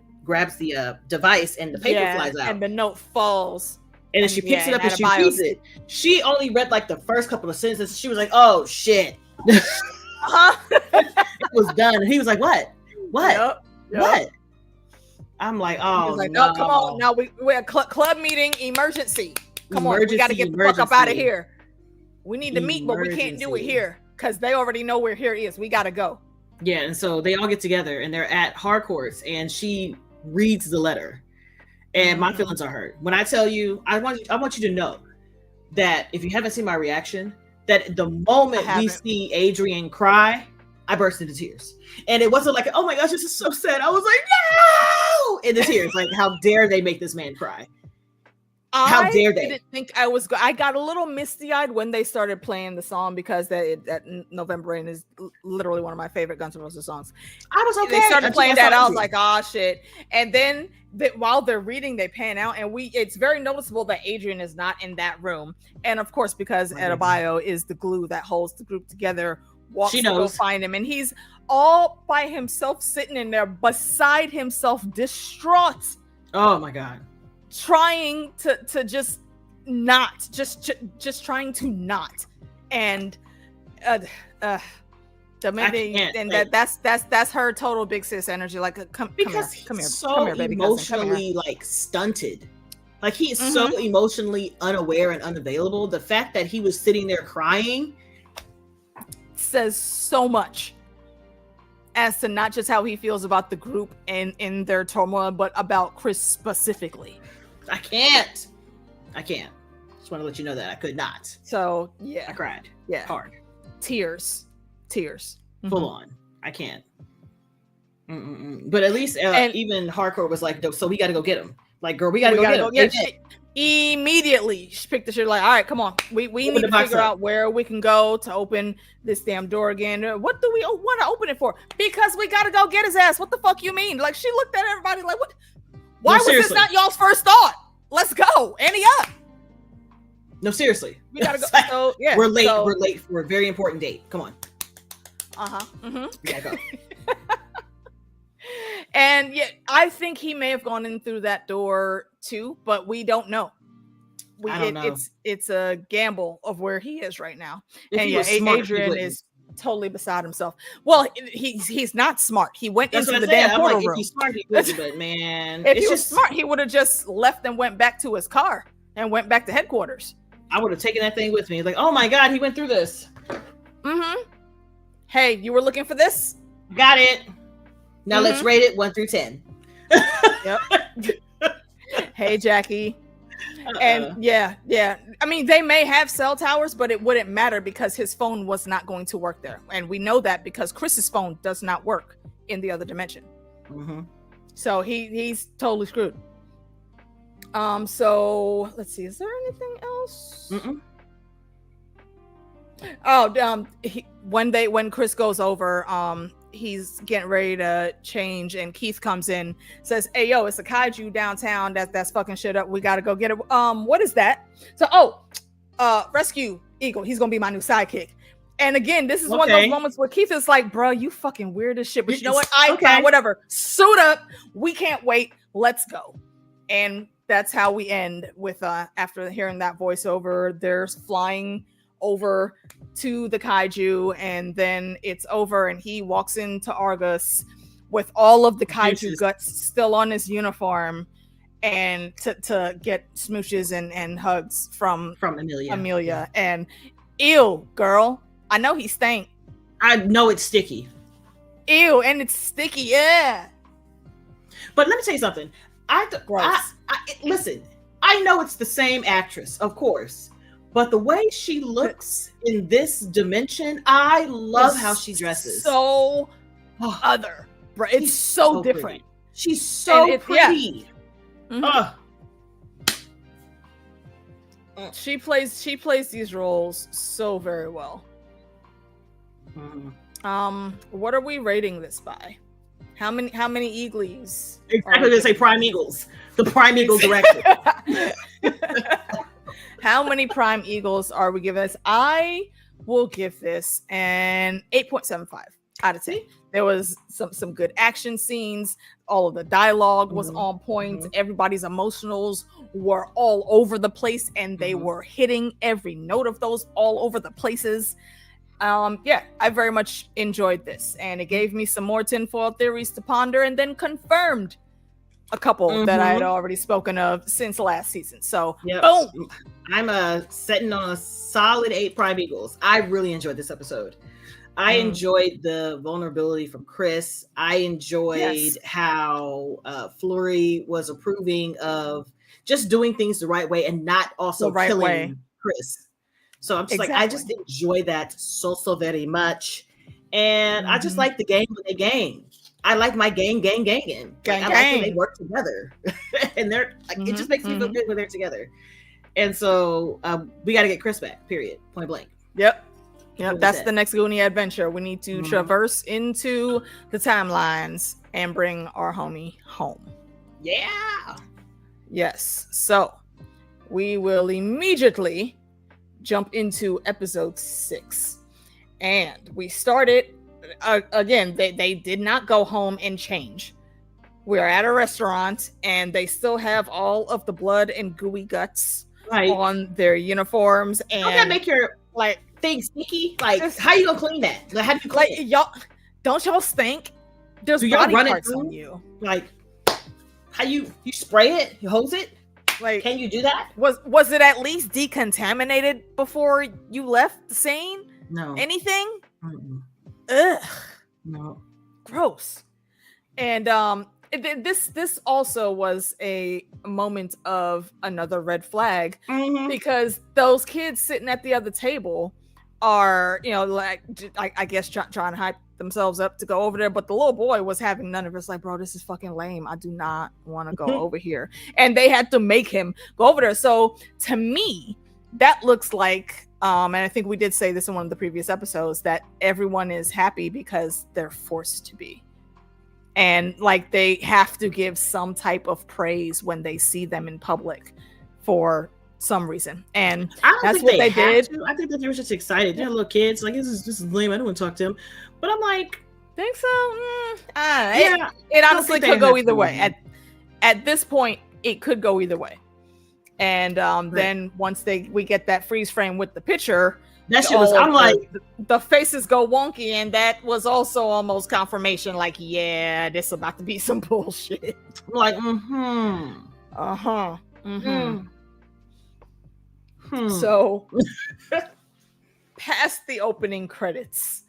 device and the paper flies out. And the note falls. And then she picks it up and she reads it. She only read like the first couple of sentences. She was like, oh shit. It was done. And he was like, what? Yep. What? I'm like, oh, like, no, come on. Now we're a club meeting emergency. Come on, we got to get the fuck up out of here. We need to meet, but we can't do it here because they already know where here is. We got to go. Yeah, and so they all get together and they're at Harcourt's and she reads the letter. And my feelings are hurt. When I tell you, I want you to know that if you haven't seen my reaction, that the moment we see Adrian cry, I burst into tears. And it wasn't like, oh my gosh, this is so sad. I was like, no! In the tears. Like, how dare they make this man cry? How dare they? I didn't think I got a little misty-eyed when they started playing the song because that November Rain is literally one of my favorite Guns N' Roses songs. I was okay. They started playing that. I was like, oh shit. And then while they're reading, they pan out and it's very noticeable that Adrian is not in that room. And of course, because Adebayo is the glue that holds the group together, walks to go find him. And he's all by himself, sitting in there beside himself, distraught. Oh my God. Trying to just trying to not. And that's her total big sis energy. Like, come here, so baby, emotionally like stunted. Like he is so emotionally unaware and unavailable. The fact that he was sitting there crying says so much as to not just how he feels about the group and in their turmoil, but about Chris specifically. I can't. Just want to let you know that I could not. So yeah, I cried. Yeah, hard. Tears. Full on. I can't. But at least even Hardcore was like, so we got to go get him. Like, girl, we got to go get him. Immediately, she picked the shit like, all right, come on. We need to figure out where we can go to open this damn door again. What do we want to open it for? Because we got to go get his ass. What the fuck you mean? Like, she looked at everybody like, what? Why was this not y'all's first thought? Let's go. Ante up. No, seriously. We got to go. So, yeah. We're late. We're late for a very important date. Come on. We gotta go. And yet, I think he may have gone in through that door too, but we don't know. I don't know. It's a gamble of where he is right now. If and Adrian is totally beside himself. Well, he's not smart. He went into the damn portal room. If he's smart, he would, but man, if he was smart, he would have just left and went back to his car and went back to headquarters. I would have taken that thing with me. Like, oh my God, he went through this. Hey, you were looking for this? Got it. Now let's rate it 1 through 10. Yep. Hey, Jackie. And yeah. I mean, they may have cell towers, but it wouldn't matter because his phone was not going to work there. And we know that because Chris's phone does not work in the other dimension. So he's totally screwed. So let's see. Is there anything else? Oh, when Chris goes over, he's getting ready to change, and Keith comes in, says, "Hey, yo, it's a kaiju downtown that's fucking shit up. We gotta go get it." What is that? So, Rescue Eagle. He's gonna be my new sidekick. And again, this is one of those moments where Keith is like, bro, you fucking weird as shit. But you know what? Whatever. Suit up. We can't wait. Let's go. And that's how we end with after hearing that voiceover. There's flying over to the kaiju, and then it's over, and he walks into Argus with all of the kaiju guts still on his uniform, and to get smooches and hugs from Amelia. And ew, girl, I know he stank. I know it's sticky. Ew, and it's sticky, yeah. But let me tell you something. Listen, I know it's the same actress, of course, but the way she looks in this dimension, I love how she dresses. So other, bro. It's so different. Pretty. She's so pretty. Yeah. She plays these roles so very well. What are we rating this by? How many Eagles? Exactly, gonna say Prime Eagles. The Prime Eagle director. How many Prime Eagles are we giving this? I will give this an 8.75 out of 10. There was some good action scenes. All of the dialogue was on point. Everybody's emotionals were all over the place, and they were hitting every note of those all over the places. I very much enjoyed this, and it gave me some more tinfoil theories to ponder, and then confirmed a couple that I had already spoken of since last season. So, boom! I'm setting on a solid 8 Prime Eagles. I really enjoyed this episode. I enjoyed the vulnerability from Chris. I enjoyed how Fleury was approving of just doing things the right way and not also killing Chris. So I'm just like, I just enjoy that so very much. And I just like the gang when they gang. I like my gang. I like when they work together. And they're like, it just makes me feel good when they're together. And so we got to get Chris back, period. Point blank. Yep. That's the next Goonie adventure. We need to traverse into the timelines and bring our homie home. Yeah. Yes. So we will immediately jump into episode 6. And we started again, they did not go home and change. We're at a restaurant, and they still have all of the blood and gooey guts on their uniforms. And don't that make your thing sticky? Like, how you gonna clean that? Like, how do you clean it? Y'all, don't y'all stink? There's body parts on you. Like, how you spray it? You hose it? Like, can you do that? Was it at least decontaminated before you left the scene? No. Anything? Ugh. No. Gross. And this also was a moment of another red flag, because those kids sitting at the other table are, like, I guess trying to hype themselves up to go over there, but the little boy was having none of it. It's like, bro, this is fucking lame. I do not want to go over here. And they had to make him go over there. So to me, that looks like, and I think we did say this in one of the previous episodes, that everyone is happy because they're forced to be. And like, they have to give some type of praise when they see them in public for some reason. And that's what they did. I think that they were just excited. They're little kids. Like, this is lame. I don't want to talk to him. But I'm like, think so? It honestly could go either way. At this point, it could go either way. And then once we get that freeze frame with the picture, that shit was, I'm like, the faces go wonky, and that was also almost confirmation, like, yeah, this is about to be some bullshit. I'm like, So past the opening credits,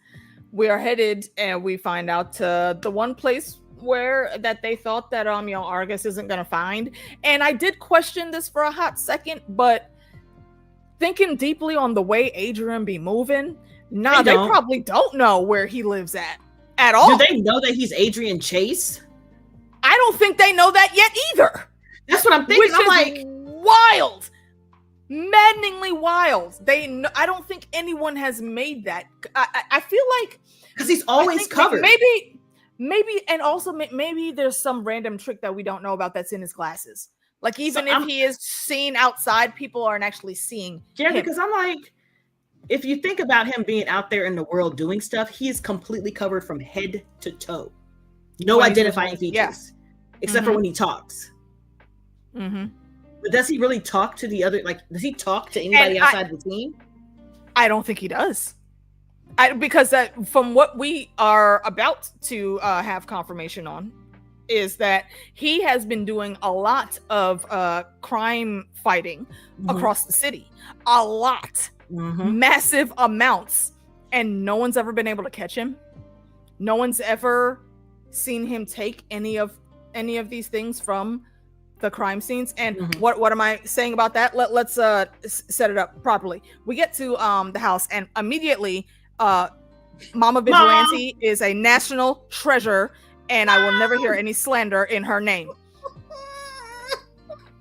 we are headed, and we find out to the one place where that they thought that Argus isn't gonna find. And I did question this for a hot second, but thinking deeply on the way Adrian be moving, they probably don't know where he lives at all. Do they know that he's Adrian Chase? I don't think they know that yet either. That's what I'm thinking. I'm like, wild, maddeningly wild. I don't think anyone has made that. I feel like, because he's always covered. Maybe, and also maybe there's some random trick that we don't know about that's in his glasses. Like, even if he is seen outside, people aren't actually seeing him. Because I'm like, if you think about him being out there in the world doing stuff, he is completely covered from head to toe. No identifying features, except for when he talks. But does he really talk to the other? Like, does he talk to anybody outside the team? I don't think he does. Because that, from what we are about to have confirmation on, is that he has been doing a lot of crime fighting across the city. A lot. Massive amounts. And no one's ever been able to catch him. No one's ever seen him take any of these things from the crime scenes. And what am I saying about that? Let's set it up properly. We get to the house, and immediately Mama Vigilante is a national treasure, and I will never hear any slander in her name.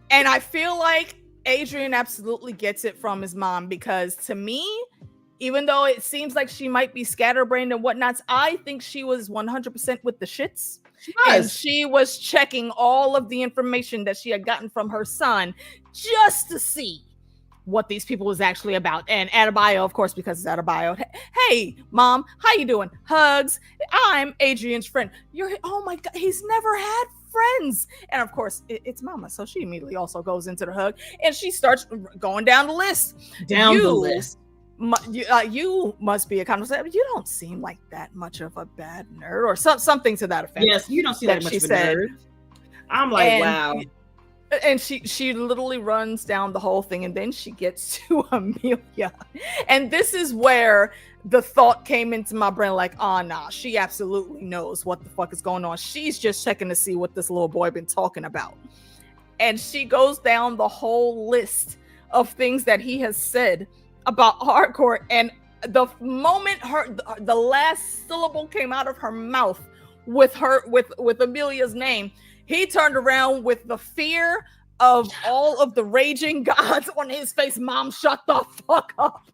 And I feel like Adrian absolutely gets it from his mom, because to me, even though it seems like she might be scatterbrained and whatnots, I think she was 100% with the shits. And she was checking all of the information that she had gotten from her son just to see what these people was actually about. And Adebayo, of course, because it's Adebayo. Hey, Mom, how you doing? Hugs. I'm Adrian's friend. Oh my God, he's never had friends. And of course, it's Mama. So she immediately also goes into the hug, and she starts going down the list. You must be a conversation. You don't seem like that much of a bad nerd, or something to that effect. Yes, you don't seem that much of a nerd. I'm like, wow. And she literally runs down the whole thing, and then she gets to Amelia. And this is where the thought came into my brain, like, oh, nah, she absolutely knows what the fuck is going on. She's just checking to see what this little boy been talking about. And she goes down the whole list of things that he has said about hardcore, and the moment the last syllable came out of her mouth with Amelia's name, he turned around with the fear of all of the raging gods on his face. Mom, shut the fuck up.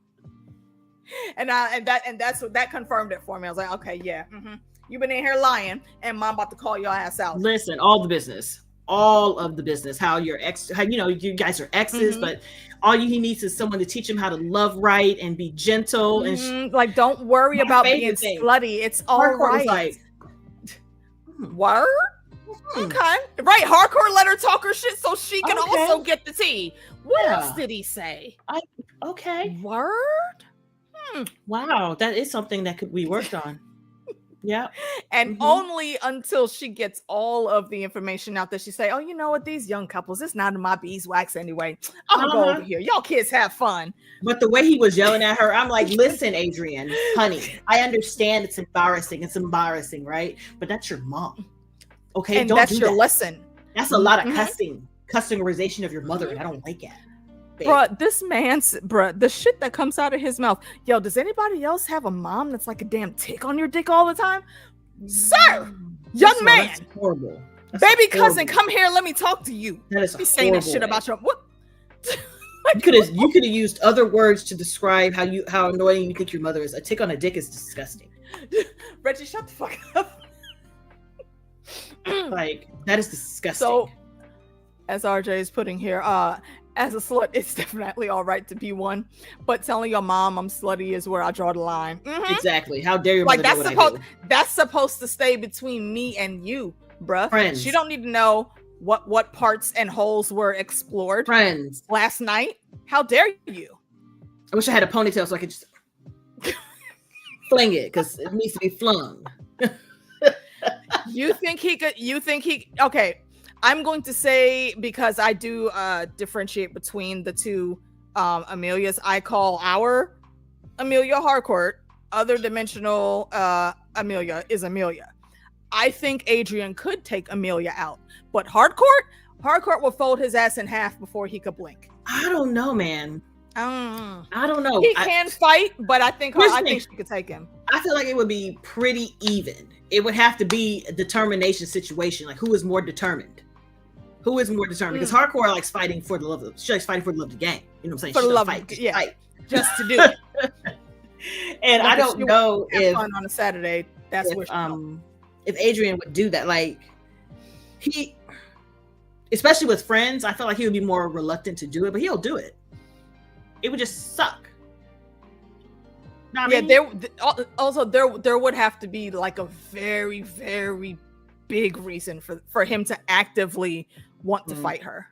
And that confirmed it for me. I was like, okay, yeah, you've been in here lying, and Mom about to call your ass out. Listen, all of the business, how you guys are exes, but all he needs is someone to teach him how to love right and be gentle. And like, don't worry about being slutty. It's all right. Like, word? Okay. Right. Hardcore let her talk her shit so she can also get the tea. What else did he say? Okay. Word? Wow. That is something that could be worked on. Yeah. And only until she gets all of the information out that she say, oh, you know what? These young couples, it's not in my beeswax anyway. I'm gonna go over here. Y'all kids have fun. But the way he was yelling at her, I'm like, listen, Adrian, honey, I understand it's embarrassing. It's embarrassing, right? But that's your mom. Okay. And that's your lesson. That's a lot of customization of your mother, and I don't like it. Bruh, the shit that comes out of his mouth. Yo, does anybody else have a mom that's like a damn tick on your dick all the time? Sir, young man, that's horrible. Baby cousin, come here. Let me talk to you. That is He's saying that shit about your what? You could have used other words to describe how annoying you think your mother is. A tick on a dick is disgusting. Reggie, shut the fuck up. Like, that is disgusting. So, as RJ is putting here, as a slut, it's definitely all right to be one, but telling your mom I'm slutty is where I draw the line. Exactly. How dare your mother do what I do? That's supposed to stay between me and you, bruh. Friends. She don't need to know what parts and holes were explored. Friends. Last night. How dare you? I wish I had a ponytail so I could just fling it, because it needs to be flung. You think he okay. I'm going to say, because I do differentiate between the two Amelias. I call our Amelia Harcourt. Other dimensional Amelia is Amelia. I think Adrian could take Amelia out, but Harcourt will fold his ass in half before he could blink. I don't know, man. I don't know. He can fight, but I think she could take him. I feel like it would be pretty even. It would have to be a determination situation, like who is more determined. Who is more determined? Because Hardcore likes fighting for the love of the game. You know what I'm saying? For the love of the fight. Just to do it. And I don't know if fun on a Saturday. That's if Adrian would do that. Like, he, especially with friends, I feel like he would be more reluctant to do it, but he'll do it. It would just suck. There would have to be like a very, very big reason for him to actively want to fight her.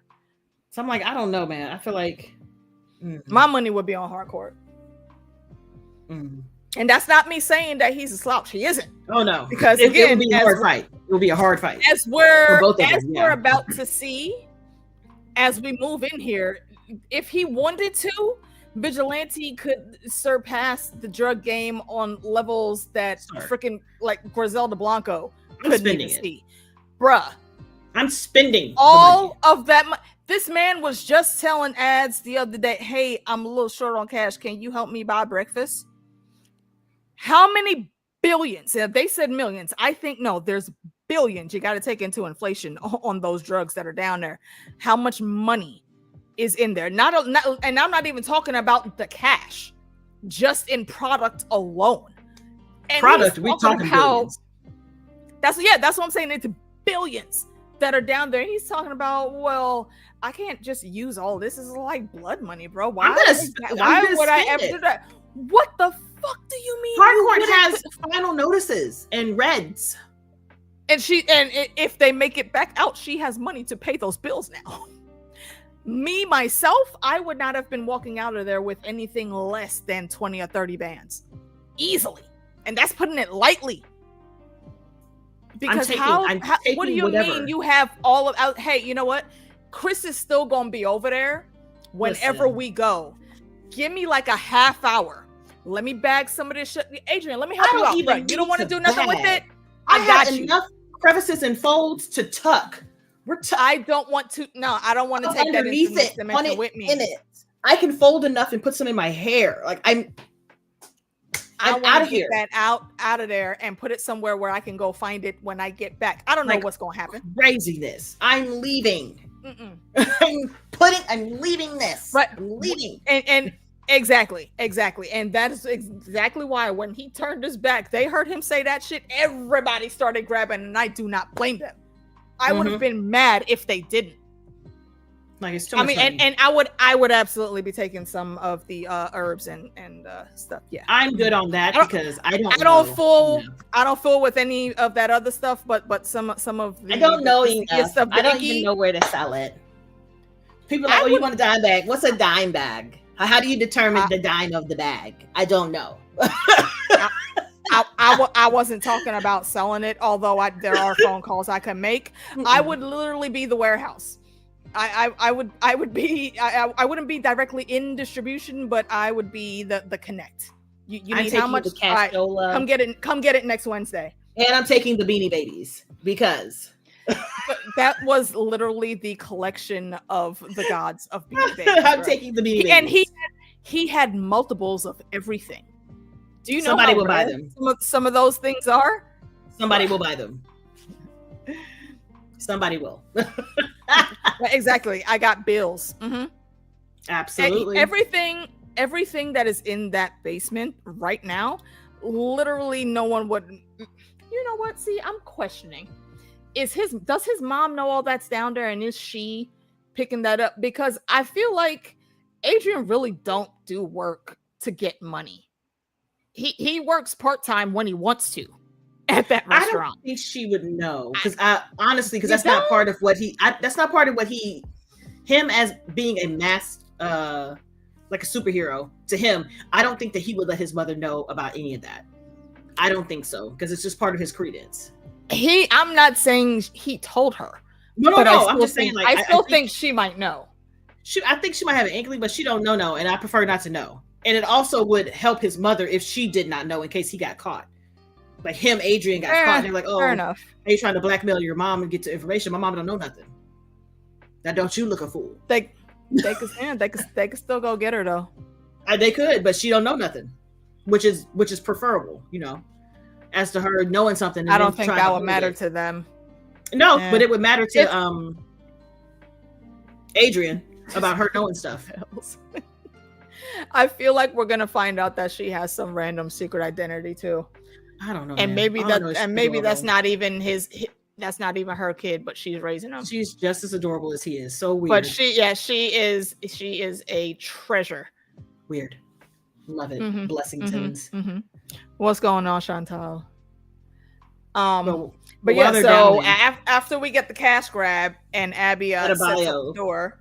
So I'm like, I don't know, man. I feel like my money would be on Hardcourt. And that's not me saying that he's a slouch. He isn't. Oh no, because it will be a hard fight. It will be a hard fight. As we're about to see, as we move in here, if he wanted to, Vigilante could surpass the drug game on levels that freaking like Griselda Blanco couldn't even see. Bruh, I'm spending all of that money. This man was just telling ads the other day, hey, I'm a little short on cash. Can you help me buy breakfast? How many billions? If they said millions, I think no, there's billions. You got to take into inflation on those drugs that are down there. How much money is in there? And I'm not even talking about the cash, just in product alone. And product, we're talking billions. That's what I'm saying. It's billions that are down there. He's talking about, well, I can't just use all this. This is like blood money, bro. Why would I ever do that? What the fuck do you mean? Hardcourt has final notices and reds. And if they make it back out, she has money to pay those bills now. Me, myself, I would not have been walking out of there with anything less than 20 or 30 bands. Easily. And that's putting it lightly. Because what do you mean you have all of... Hey, you know what? Chris is still going to be over there whenever we go. Give me like a half hour. Let me bag some of this shit. Adrian, let me help you out. Bro. You don't want to do nothing with it? I got enough crevices and folds to tuck. I don't want to. No, I don't want to take that into with me. In it. I can fold enough and put some in my hair. Like I'm out of here. That out of there and put it somewhere where I can go find it when I get back. I don't know what's going to happen. Craziness. I'm leaving. I'm leaving this. Right. I'm leaving. And exactly. And that is exactly why when he turned his back, they heard him say that shit. Everybody started grabbing, and I do not blame them. I would have been mad if they didn't. Like it's too much money. and I would absolutely be taking some of the herbs and stuff. Yeah, I'm good on that because I don't fool with any of that other stuff. But some of the I don't know enough. Stuff, I don't even know where to sell it. People are like, you want a dime bag? What's a dime bag? How do you determine the dime of the bag? I don't know. I wasn't talking about selling it, although there are phone calls I can make. I would literally be the warehouse. I wouldn't be directly in distribution, but I would be the connect. You need how much? Right, come get it next Wednesday. And I'm taking the Beanie Babies because that was literally the collection of the gods of Beanie Babies. I'm taking the Beanie Babies. And he had multiples of everything. Do you know somebody will buy them? Some of those things are. Somebody will buy them. Somebody will. Exactly. I got bills. Absolutely. And everything that is in that basement right now, literally no one would. You know what? See, I'm questioning. Does his mom know all that's down there, and is she picking that up? Because I feel like Adrian really don't do work to get money. He works part-time when he wants to at that restaurant. I don't think she would know because that's not part of what that's not part of what him as being a masked like a superhero to him. I don't think that he would let his mother know about any of that. I don't think so because it's just part of his credence. I'm not saying he told her. No. I'm just saying I still think she might know. I think she might have an inkling, but she don't know, and I prefer not to know. And it also would help his mother if she did not know in case he got caught. Like Adrian got caught. And they're like, oh, fair enough. Are you trying to blackmail your mom and get to information? My mom don't know nothing. Now don't you look a fool. They could still go get her though. They could, but she don't know nothing, which is preferable, as to her knowing something. I don't think that would matter to them. No, but it would matter to Adrian about her knowing stuff. I feel like we're gonna find out that she has some random secret identity too. I don't know, and maybe that's not even that's not even her kid, but she's raising him. She's just as adorable as he is. So weird. But she is a treasure. Weird. Love it. Blessingtons. What's going on, Chantal? But yeah, so after we get the cash grab and Abby sets up the door,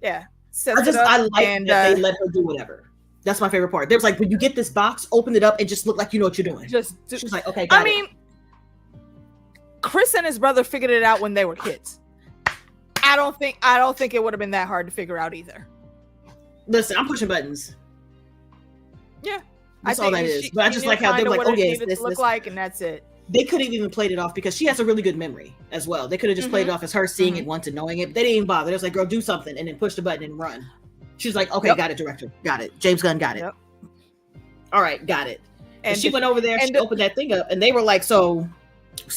I like that they let her do whatever. That's my favorite part. There was like, when you get this box, open it up and just look like you know what you're doing. She's like, okay, got it. Chris and his brother figured it out when they were kids. I don't think it would have been that hard to figure out either. Listen, I'm pushing buttons. Yeah, that's all that is. But I just like how they're like, oh yeah, this look like, and that's it. They could have even played it off because she has a really good memory as well. They could have just played it off as her seeing it once and knowing it. But they didn't even bother. They was like, girl, do something, and then push the button and run. She's like, okay, got it, director. Got it. James Gunn got it. Yep. All right, got it. And she went over there, she opened that thing up, and they were like, so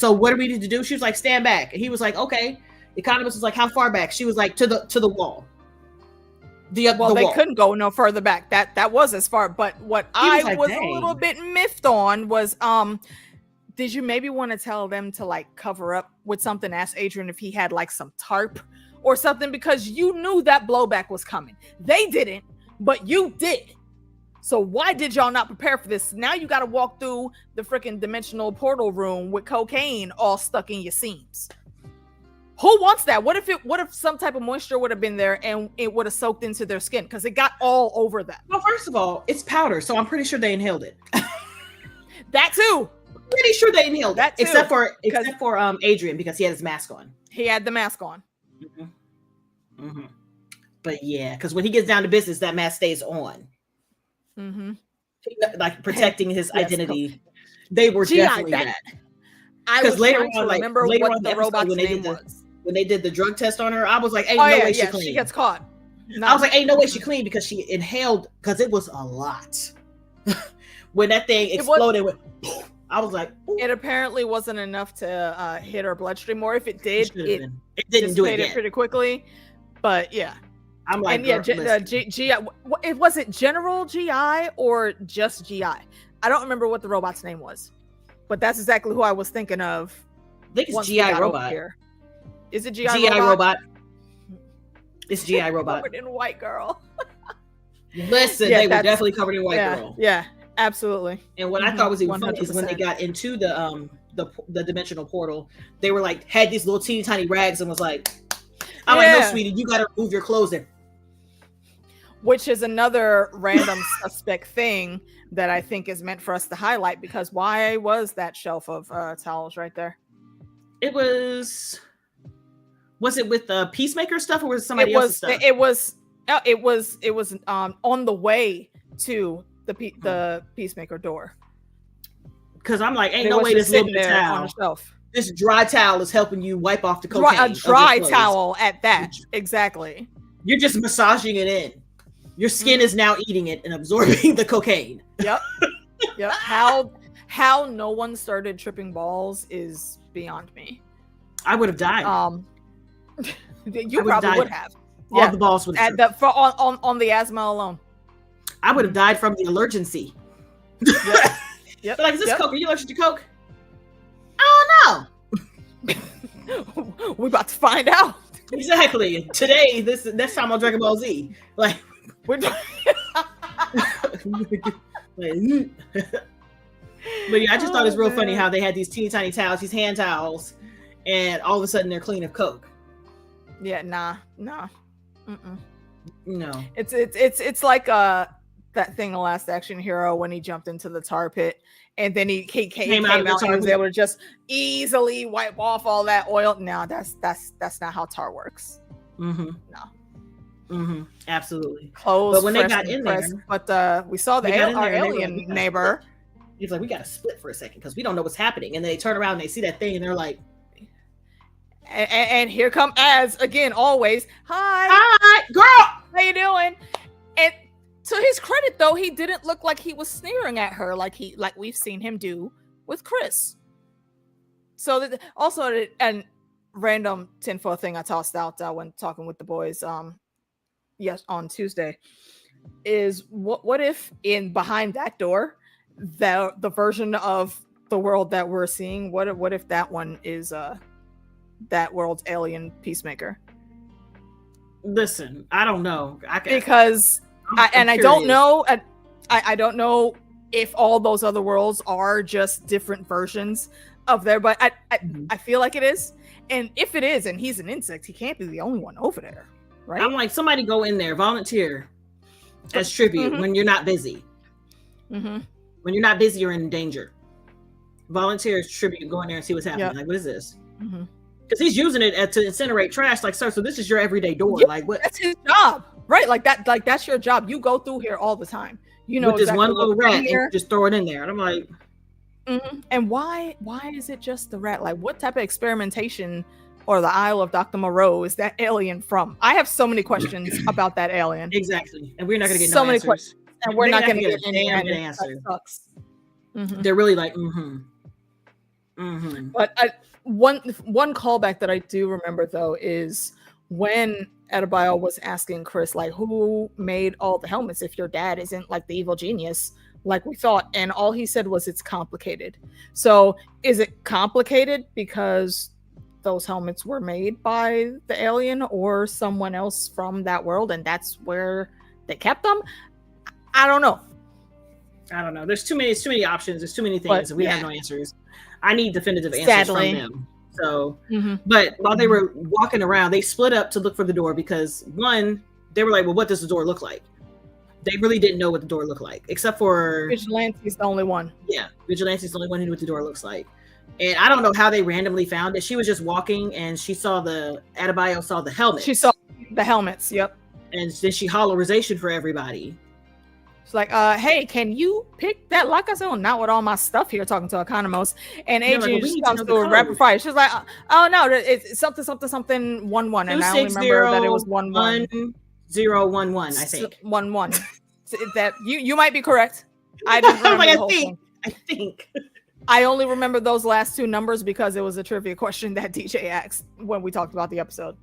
what do we need to do? She was like, stand back. And he was like, okay. The economist was like, how far back? She was like, to the wall. They couldn't go no further back. That was as far. But what I was a little bit miffed on was, did you maybe want to tell them to like cover up with something? Ask Adrian if he had like some tarp or something, because you knew that blowback was coming. They didn't, but you did. So why did y'all not prepare for this? Now you got to walk through the freaking dimensional portal room with cocaine all stuck in your seams. Who wants that? What if some type of moisture would have been there and it would have soaked into their skin? Because it got all over them. Well, first of all, it's powder, so I'm pretty sure they inhaled it. That too. Pretty sure they inhaled that too. Except for Adrian, because he had his mask on. He had the mask on. But yeah, because when he gets down to business, that mask stays on. Like protecting his identity. They were definitely that. Because later on, like later on the robot's name was. When they did the drug test on her, I was like, ain't no way she clean. She gets caught. I was like, ain't no way she clean, because she inhaled, because it was a lot. When that thing exploded, I was like, ooh. It apparently wasn't enough to hit her bloodstream, or if it did, it didn't do it pretty quickly. But yeah, I'm like, and GI. Was it General GI or just GI? I don't remember what the robot's name was, but that's exactly who I was thinking of. I think it's GI Robot. Is it GI Robot? It's GI Robot. Covered in white girl. Listen, they were definitely covered in white girl. Yeah, absolutely. And what I thought was even funny is when they got into the dimensional portal, they were like, had these little teeny tiny rags and was like, I'm like, no, sweetie, you got to remove your clothes in. Which is another random suspect thing that I think is meant for us to highlight, because why was that shelf of towels right there? It was it with the Peacemaker stuff, or was it somebody else's stuff? It was on the way to the Peacemaker door. Because I'm like, ain't no way this little bit towel on the shelf. This dry towel is helping you wipe off the cocaine. A dry towel at that. Exactly. You're just massaging it in. Your skin is now eating it and absorbing the cocaine. Yep. How no one started tripping balls is beyond me. I would have died. You probably would have. All the balls would have tripped. On the asthma alone. I would have died from the allergency. Yep. Like, is this Coke? Are you allergic to Coke? I don't know. We're about to find out. Exactly. Today, next time on Dragon Ball Z. Like, we're doing. But yeah, I just thought it was real funny how they had these teeny tiny towels, these hand towels, and all of a sudden they're clean of Coke. Yeah, nah. No. It's like that thing, The Last Action Hero, when he jumped into the tar pit and then he came out and was able to just easily wipe off all that oil. No, that's not how tar works. No. Absolutely. Clothes, but when they got in there, but we saw our alien neighbor. He's like, we got to split for a second because we don't know what's happening. And they turn around and they see that thing and they're like, and here come Az again, always. Hi, girl. How you doing? And to his credit, though, he didn't look like he was sneering at her like we've seen him do with Chris. So also, and random tinfoil thing I tossed out when talking with the boys on Tuesday is what if in behind that door, the version of the world that we're seeing, what if that one is that world's alien Peacemaker? Listen, I don't know. I don't know. I don't know if all those other worlds are just different versions of there, but I feel like it is. And if it is, and he's an insect, he can't be the only one over there, right? I'm like, somebody go in there, volunteer as tribute when you're not busy. When you're not busy, you're in danger. Volunteer as tribute, go in there and see what's happening. Like, what is this? Because he's using it to incinerate trash. Like, sir, so this is your everyday door. Like, what? That's his job, right? Like that. Like that's your job. You go through here all the time. You know, with this one little rat, and just throw it in there. And I'm like, and why is it just the rat? Like, what type of experimentation or the Isle of Dr. Moreau is that alien from? I have so many questions about that alien. Exactly, and we're not gonna get so no many answers. questions, and we're not gonna get any answer. Sucks. They're really like, But one callback that I do remember though is when Adebayo was asking Chris, like, who made all the helmets if your dad isn't like the evil genius like we thought? And all he said was it's complicated. So is it complicated because those helmets were made by the alien or someone else from that world and that's where they kept them? I don't know. There's too many options. There's too many things, and we have no answers. I need definitive answers from them. So, but while they were walking around, they split up to look for the door because one, they were like, well, what does the door look like? They really didn't know what the door looked like, except for Vigilante's the only one. Yeah, Vigilante's the only one who knew what the door looks like. And I don't know how they randomly found it. She was just walking and she saw Adebayo saw the helmets. She saw the helmets, yep. And then she hollerization for everybody. She's like, hey, can you pick that Lacazon? Not with all my stuff here, talking to Economos. And Adrian just comes to a rapid fire. She's like, oh no, it's something 1-1. And I only remember that it was 1-1. 1011, I think. 1-1. That you might be correct. I didn't remember the whole thing. I think. I only remember those last two numbers because it was a trivia question that DJ asked when we talked about the episode.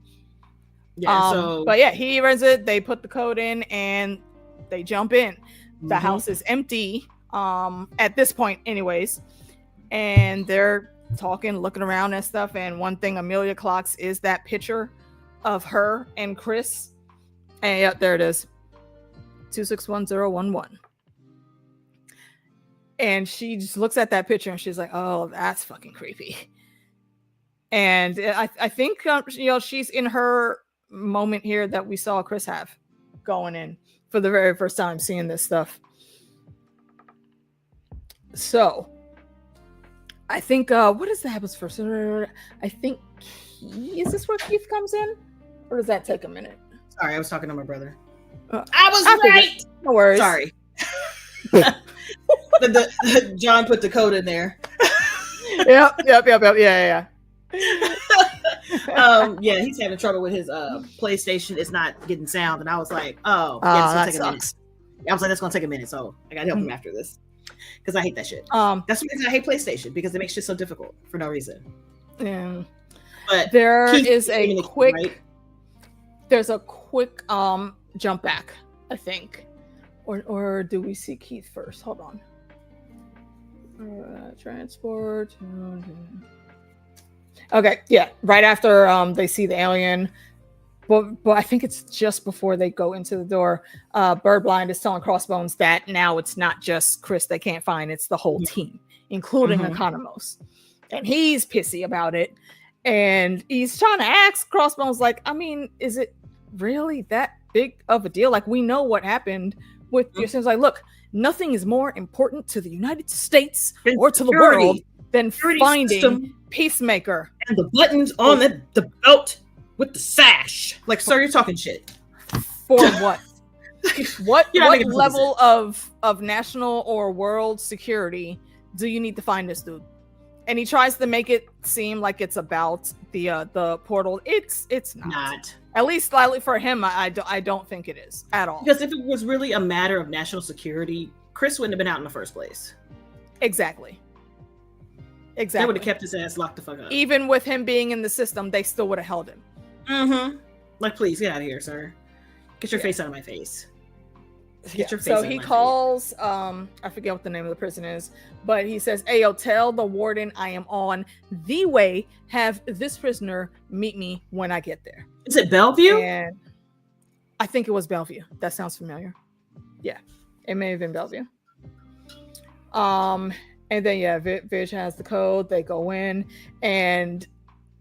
Yeah. But yeah, he runs it. They put the code in and they jump in. The house is empty at this point, anyways, and they're talking, looking around and stuff. And one thing Amelia clocks is that picture of her and Chris. And yeah, there it is, 261011. And she just looks at that picture and she's like, "Oh, that's fucking creepy." And I think she's in her moment here that we saw Chris have going in for the very first time seeing this stuff. So I think what is the happens first? I think is this where Keith comes in, or does that take a minute? Sorry, I was talking to my brother. I was right. No worries. Sorry. John put the code in there. Yep. Yeah. Yeah, he's having trouble with his PlayStation. It's not getting sound, and I was like, "Oh, yeah, that take a minute." I was like, "That's gonna take a minute," so I gotta help him after this because I hate that shit. That's the reason I hate PlayStation, because it makes shit so difficult for no reason. Yeah, but there is a quick. Right? There's a quick jump back, I think, or do we see Keith first? Hold on. Transport. Okay, yeah, right after they see the alien, but I think it's just before they go into the door. Birdblind is telling Crossbones that now it's not just Chris they can't find, it's the whole team, including Economos. And he's pissy about it. And he's trying to ask Crossbones, like, I mean, is it really that big of a deal? Like, we know what happened with your sins. Like, look, nothing is more important to the United States or to the world than finding Peacemaker and the buttons on the belt with the sash. Like, sir, you're talking shit. For what? what level of national or world security do you need to find this dude? And he tries to make it seem like it's about the portal. It's not. At least slightly for him, I don't think it is at all. Because if it was really a matter of national security, Chris wouldn't have been out in the first place. Exactly. They would have kept his ass locked the fuck up. Even with him being in the system, they still would have held him. Like, please get out of here, sir. Get your face out of my face. Get your face out of my face. So he calls, I forget what the name of the prison is, but he says, "Ayo, tell the warden I am on the way. Have this prisoner meet me when I get there." Is it Bellevue? And I think it was Bellevue. That sounds familiar. Yeah. It may have been Bellevue. And then Vidge has the code. They go in, and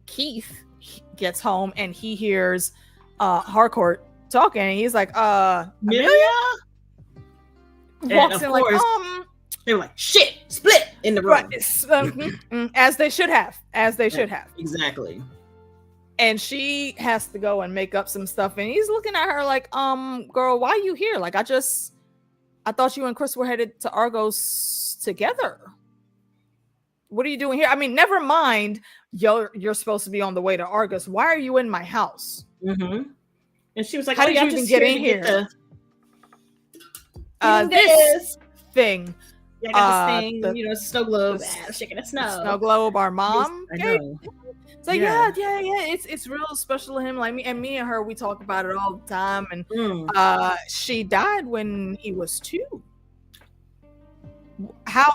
Keith gets home and he hears Harcourt talking, and he's like, Amelia? Walks in like, they were like, shit, split in the room. Right. As they should have. Exactly. And she has to go and make up some stuff, and he's looking at her like, girl, why are you here? Like, I thought you and Chris were headed to Argos together. What are you doing here? I mean, never mind, you're supposed to be on the way to Argos. Why are you in my house? Mm-hmm. And she was like, how did you even get in here? This thing. Yeah, I got this thing, snow globe, shaking the snow. Snow globe, our mom. I know. It's like, yeah. It's real special to him. Like me and her, we talk about it all the time. And she died when he was 2. How?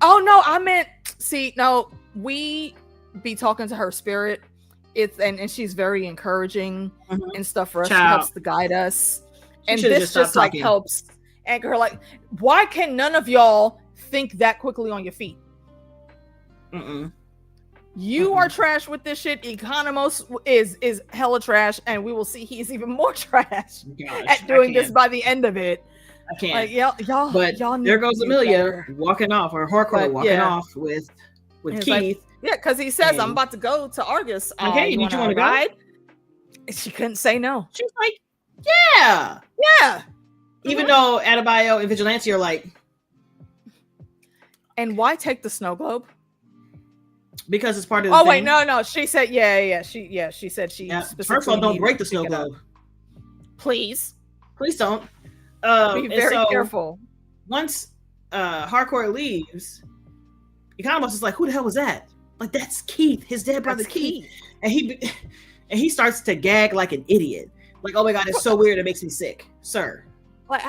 Oh no, I meant. See, no, we be talking to her spirit. And she's very encouraging and stuff for us. She helps to guide us. And this just like helps anchor her. Like, why can none of y'all think that quickly on your feet? You are trash with this shit. Economos is hella trash, and we will see he's even more trash at doing this by the end of it. I can't. Like, y'all. But y'all there goes Amelia walking off, or Harcourt walking off with Keith. Like, because he says, I'm about to go to Argus. Okay, you want to ride? She couldn't say no. She was like, yeah. Even though Adebayo and Vigilante are like, and why take the snow globe? Because it's part of the thing. Wait, no. She said, She said she. First of all, don't break the snow globe. Please don't. Be very careful. Once Harcourt leaves, Economos is like, who the hell was that? Like, that's Keith, his dead brother Keith. And he starts to gag like an idiot. Like, oh my God, it's so weird. It makes me sick, sir. Like,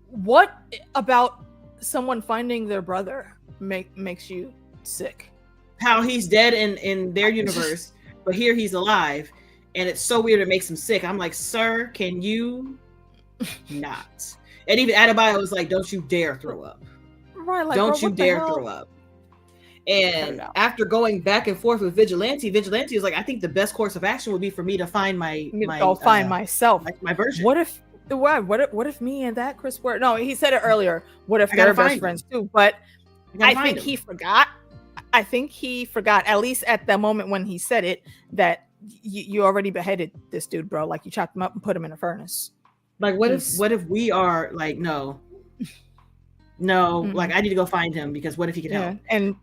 what about someone finding their brother makes you sick? How he's dead in their universe, but here he's alive, and it's so weird it makes him sick. I'm like, sir, can you not? And even Adebayo was like, don't you dare throw up. Right, like, don't you dare throw up. And after going back and forth with Vigilante is like, I think the best course of action would be for me to find myself, like my version. What if me and that Chris were? No, he said it earlier. What if they're best friends too? But I think he forgot. I think he forgot, at least at the moment when he said it, that you already beheaded this dude, bro. Like, you chopped him up and put him in a furnace. Like, what if we are like, no, like, I need to go find him, because what if he could help? And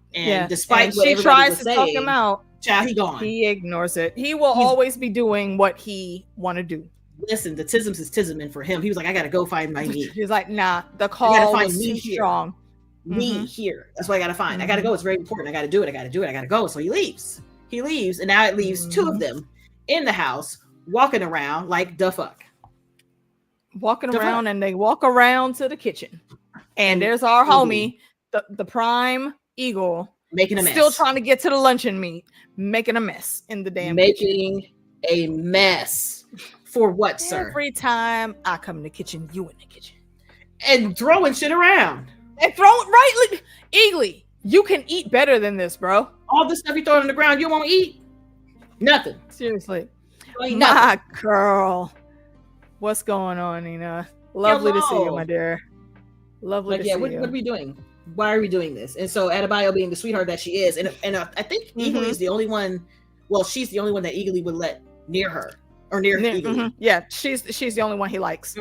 despite what everybody tries to talk him out, child, he gone. He ignores it. He will always be doing what he want to do. Listen, the tisms is tisming for him. He was like, I gotta go find my meat. He's like, nah, the call was too strong. Me here. That's what I gotta find. I gotta go. It's very important. I gotta do it. I gotta go. So he leaves, and now it leaves 2 of them in the house walking around like the fuck. And they walk around to the kitchen, and there's our homie, the prime eagle, making a mess, still trying to get to the luncheon meat, making a mess in the damn kitchen. A mess. For what, sir? Every time I come in the kitchen, you in the kitchen, and throwing shit around. And Eagly, you can eat better than this, bro. All the stuff you throw on the ground, you won't eat nothing. Seriously, my girl. What's going on, Nina? Lovely to see you, my dear. Lovely to see you. What are we doing? Why are we doing this? And so Adebayo, being the sweetheart that she is, and I think Eagly is the only one. Well, she's the only one that Eagly would let near her or near Eagly. Yeah, she's the only one he likes.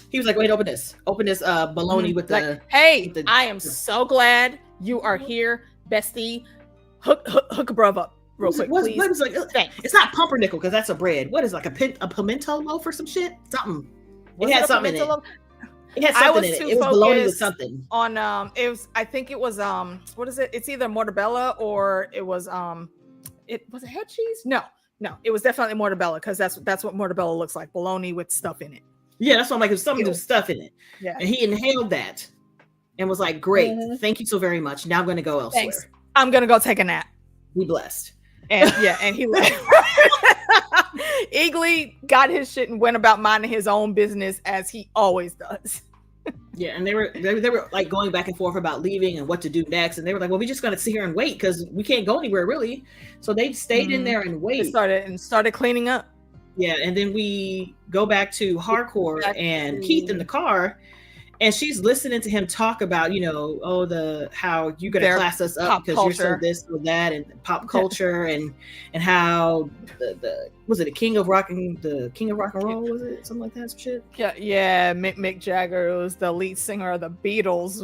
He was like, wait, open this bologna with the. Hey, I am so glad you are here, bestie. Hook a bruv up real quick, please. What was like, it's not pumpernickel, because that's a bread. What is like a pimento loaf or some shit? Something. It had something in it. It had something in it. It was bologna with something. On it was. I think it was what is it? It's either mortadella or it was It was it head cheese? No. It was definitely mortadella, because that's what mortadella looks like. Bologna with stuff in it. Yeah, that's what I'm like. There's something with stuff in it. Yeah. And he inhaled that and was like, great. Thank you so very much. Now I'm going to go elsewhere. Thanks. I'm going to go take a nap. Be blessed. And and he left. Eagly got his shit and went about minding his own business, as he always does. Yeah, and they were like going back and forth about leaving and what to do next, and they were like, "Well, we just gotta sit here and wait because we can't go anywhere really." So they stayed in there and waited. Started cleaning up. Yeah, and then we go back to Hardcore and Keith in the car, and she's listening to him talk about, how you're gonna class us up because you're so this or that, and pop culture, and how the was it the king of rock and roll, was it something like that, some shit? Yeah, Mick Jagger was the lead singer of the Beatles.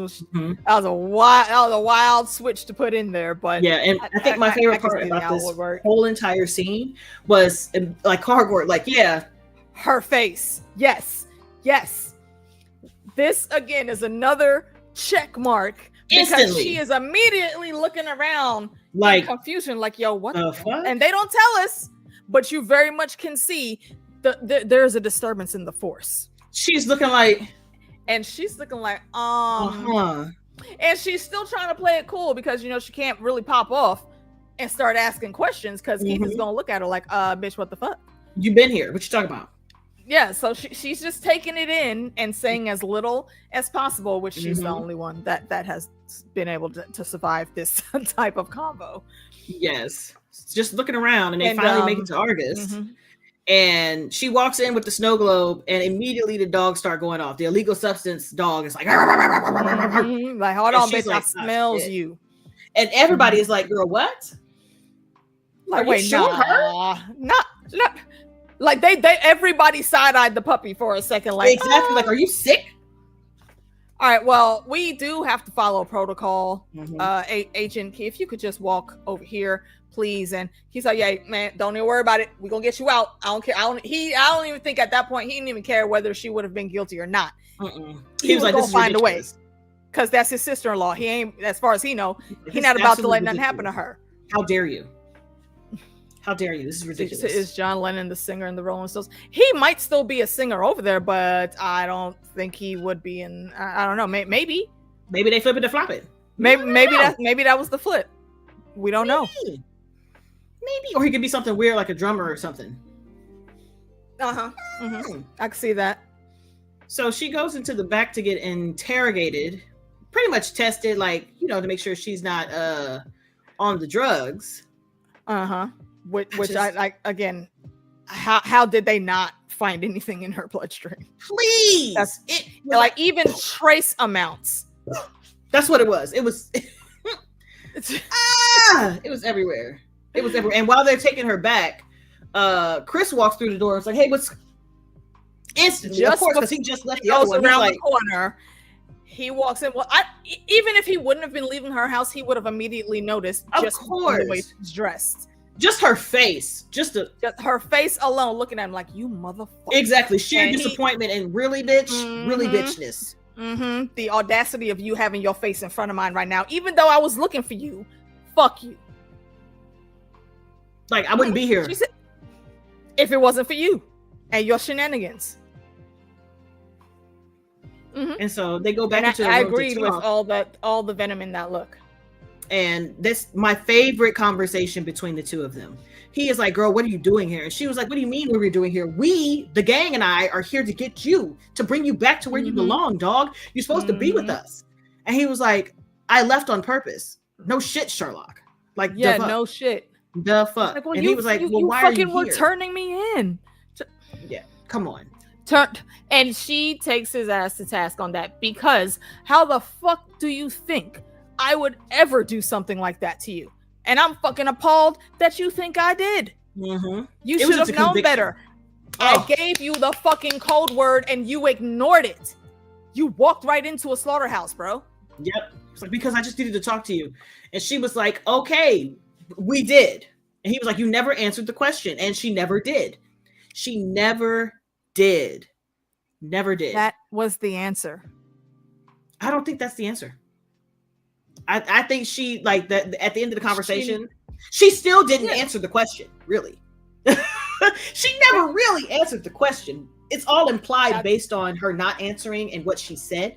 That was a wild switch to put in there, but yeah, and I think my favorite part about this whole entire scene was like Hardcore, like her face, yes. This again is another check mark because instantly. She is immediately looking around like in confusion, like, yo, what the fuck? And they don't tell us, but you very much can see there's a disturbance in the force. She's looking like, and she's still trying to play it cool because she can't really pop off and start asking questions because Keith is gonna look at her like, bitch, what the fuck? You been here? What you talking about? Yeah, so she's just taking it in and saying as little as possible, which she's the only one that has been able to survive this type of combo. Yes, just looking around, and they finally make it to Argus, and she walks in with the snow globe, and immediately the dogs start going off. The illegal substance dog is like, like, hold on, bitch, I smells you, and everybody is like, girl, what? Like, wait, not. Like they everybody side-eyed the puppy for a second, like exactly, like, are you sick? All right, well, we do have to follow protocol. Agent Key, if you could just walk over here, please. And he's like, yeah, man, don't even worry about it. We're gonna get you out. I don't care. I don't even think at that point he didn't even care whether she would have been guilty or not. He was like, gonna find a way, because that's his sister-in-law. He ain't, as far as he know, he's not about to let nothing happen to her. How dare you? How dare you? This is ridiculous. Is John Lennon the singer in the Rolling Stones? He might still be a singer over there, but I don't think he would be in. I don't know. Maybe they flip it to flop it. Maybe that was the flip. We don't know. Maybe, or he could be something weird like a drummer or something. I can see that. So she goes into the back to get interrogated, pretty much tested, like, to make sure she's not on the drugs. Which I like, again, how did they not find anything in her bloodstream? Please. Like even trace amounts. That's what it was. It was it was everywhere. It was everywhere. And while they're taking her back, Chris walks through the door and is like, hey, what's instantly, of course, because he just left the other one. Around the corner. He walks in. Well, even if he wouldn't have been leaving her house, he would have immediately noticed. Of just course, the way she's dressed, just her face, just her face alone, looking at him like, you motherfucker. Exactly, sheer disappointment and really bitchness. The audacity of you having your face in front of mine right now, even though I was looking for you. Fuck you. Like, I wouldn't be here she said, if it wasn't for you and your shenanigans. And so they go back into the room. I agreed with all the venom in that look. And this my favorite conversation between the two of them. He is like, girl, what are you doing here? And she was like, what do you mean what we're doing here? We, the gang, and I are here to get you, to bring you back to where you belong, dog. You're supposed to be with us. And he was like, I left on purpose. No shit, Sherlock. Like, yeah, no shit. The fuck. Like, well, and he was like, well, why are you here? Were turning me in. Yeah, come on. And she takes his ass to task on that, because how the fuck do you think I would ever do something like that to you? And I'm fucking appalled that you think I did. You should have known better. I gave you the fucking code word and you ignored it. You walked right into a slaughterhouse, bro. Yep. It's like, because I just needed to talk to you. And she was like, okay, we did. And he was like, you never answered the question. And she never did. She never did. Never did. That was the answer. I don't think that's the answer. I think she, like, that at the end of the conversation, she still didn't answer the question, really. She never really answered the question. It's all implied based on her not answering and what she said,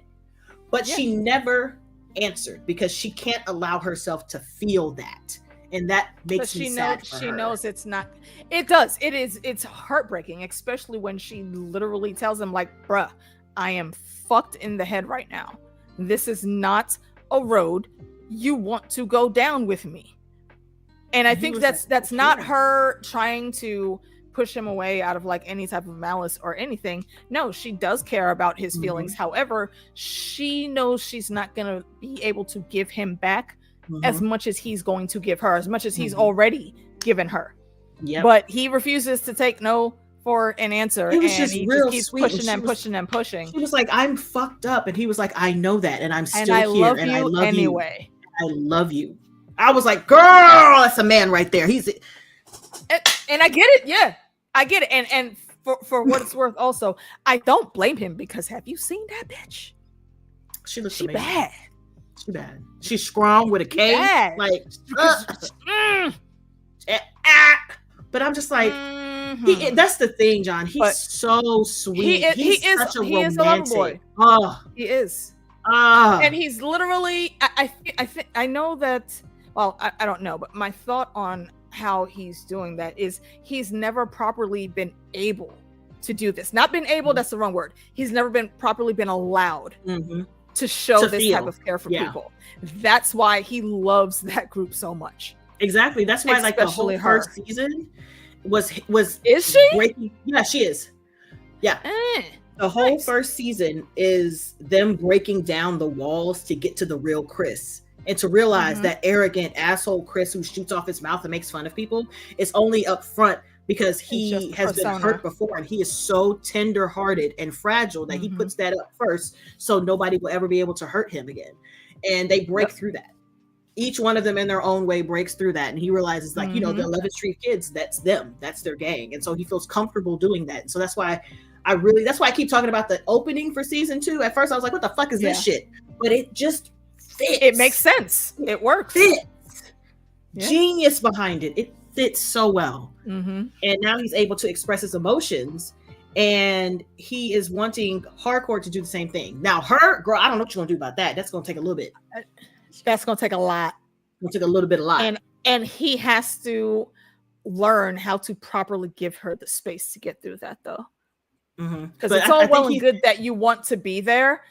but she never answered because she can't allow herself to feel that. And that makes me sad for her. She knows it's not. It does. It's heartbreaking, especially when she literally tells him, like, bruh, I am fucked in the head right now. This is not a road you want to go down with me. And I think that's not her trying to push him away out of like any type of malice or anything. No, she does care about his feelings. However, she knows she's not going to be able to give him back as much as he's going to give her, as much as he's already given her. But he refuses to take no for an answer. He was just real keeps sweet. Pushing and pushing and pushing. She was like, I'm fucked up. And he was like, I know that. And I'm still and I here. Love and you I love anyway. you. I love you. I was like, girl, that's a man right there. He's and I get it. Yeah, I get it. And for what it's worth, also, I don't blame him because have you seen that bitch? She looks amazing. Bad. She bad. She's strong with a K. Bad. Like, but I'm just like, that's the thing, John. He's so sweet. He's such a romantic. He is a lover boy. Oh, he is. And he's literally. I know that. Well, I don't know, but my thought on how he's doing that is he's never properly been able to do this. Not been able, that's the wrong word. He's never been properly been allowed to show this type of care for people. That's why he loves that group so much. Exactly. That's why like the whole first season was Is she? Breaking, yeah, she is. Yeah. The whole first season is them breaking down the walls to get to the real Chris. And to realize that arrogant asshole Chris who shoots off his mouth and makes fun of people is only up front because he has been hurt before and he is so tender-hearted and fragile that he puts that up first so nobody will ever be able to hurt him again. And they break through that. Each one of them in their own way breaks through that. And he realizes like, you know, the 11th Street kids, that's them. That's their gang. And so he feels comfortable doing that. And so that's why that's why I keep talking about the opening for season 2. At first I was like, what the fuck is this shit? But it just fits. It makes sense. It works. Fits. Genius behind it. It fits so well. And now he's able to express his emotions and he is wanting hardcore to do the same thing. Now her, girl, I don't know what you're gonna do about that. That's gonna take a little bit. That's gonna take a lot. It's gonna take a little bit, a lot. And he has to learn how to properly give her the space to get through that though. Because it's all well and good that you want to be there.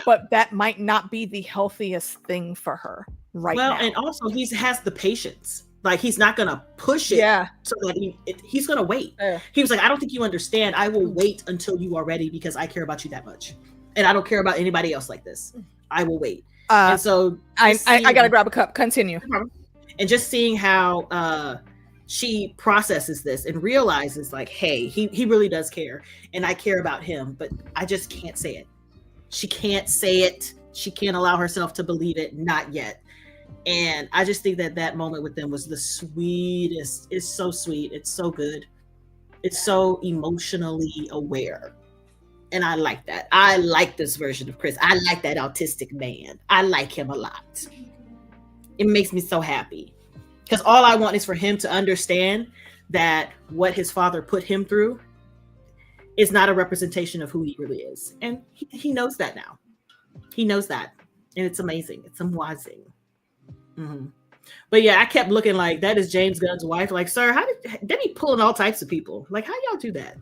But that might not be the healthiest thing for her now. Well, and also he has the patience. Like he's not gonna push it. So that he's gonna wait. He was like, I don't think you understand. I will wait until you are ready because I care about you that much, and I don't care about anybody else like this. I will wait. And so I gotta grab a cup. Continue. And just seeing how she processes this and realizes like, hey, he really does care, and I care about him, but I just can't say it. She can't say it. She can't allow herself to believe it. Not yet. And I just think that moment with them was the sweetest. It's so sweet. It's so good. It's so emotionally aware. And I like that. I like this version of Chris. I like that autistic man. I like him a lot. It makes me so happy. Because all I want is for him to understand that what his father put him through is not a representation of who he really is. And he knows that now. He knows that. And it's amazing. It's amazing. But yeah, I kept looking like that is James Gunn's wife. Like, sir, how did he pulling all types of people? Like, how y'all do that?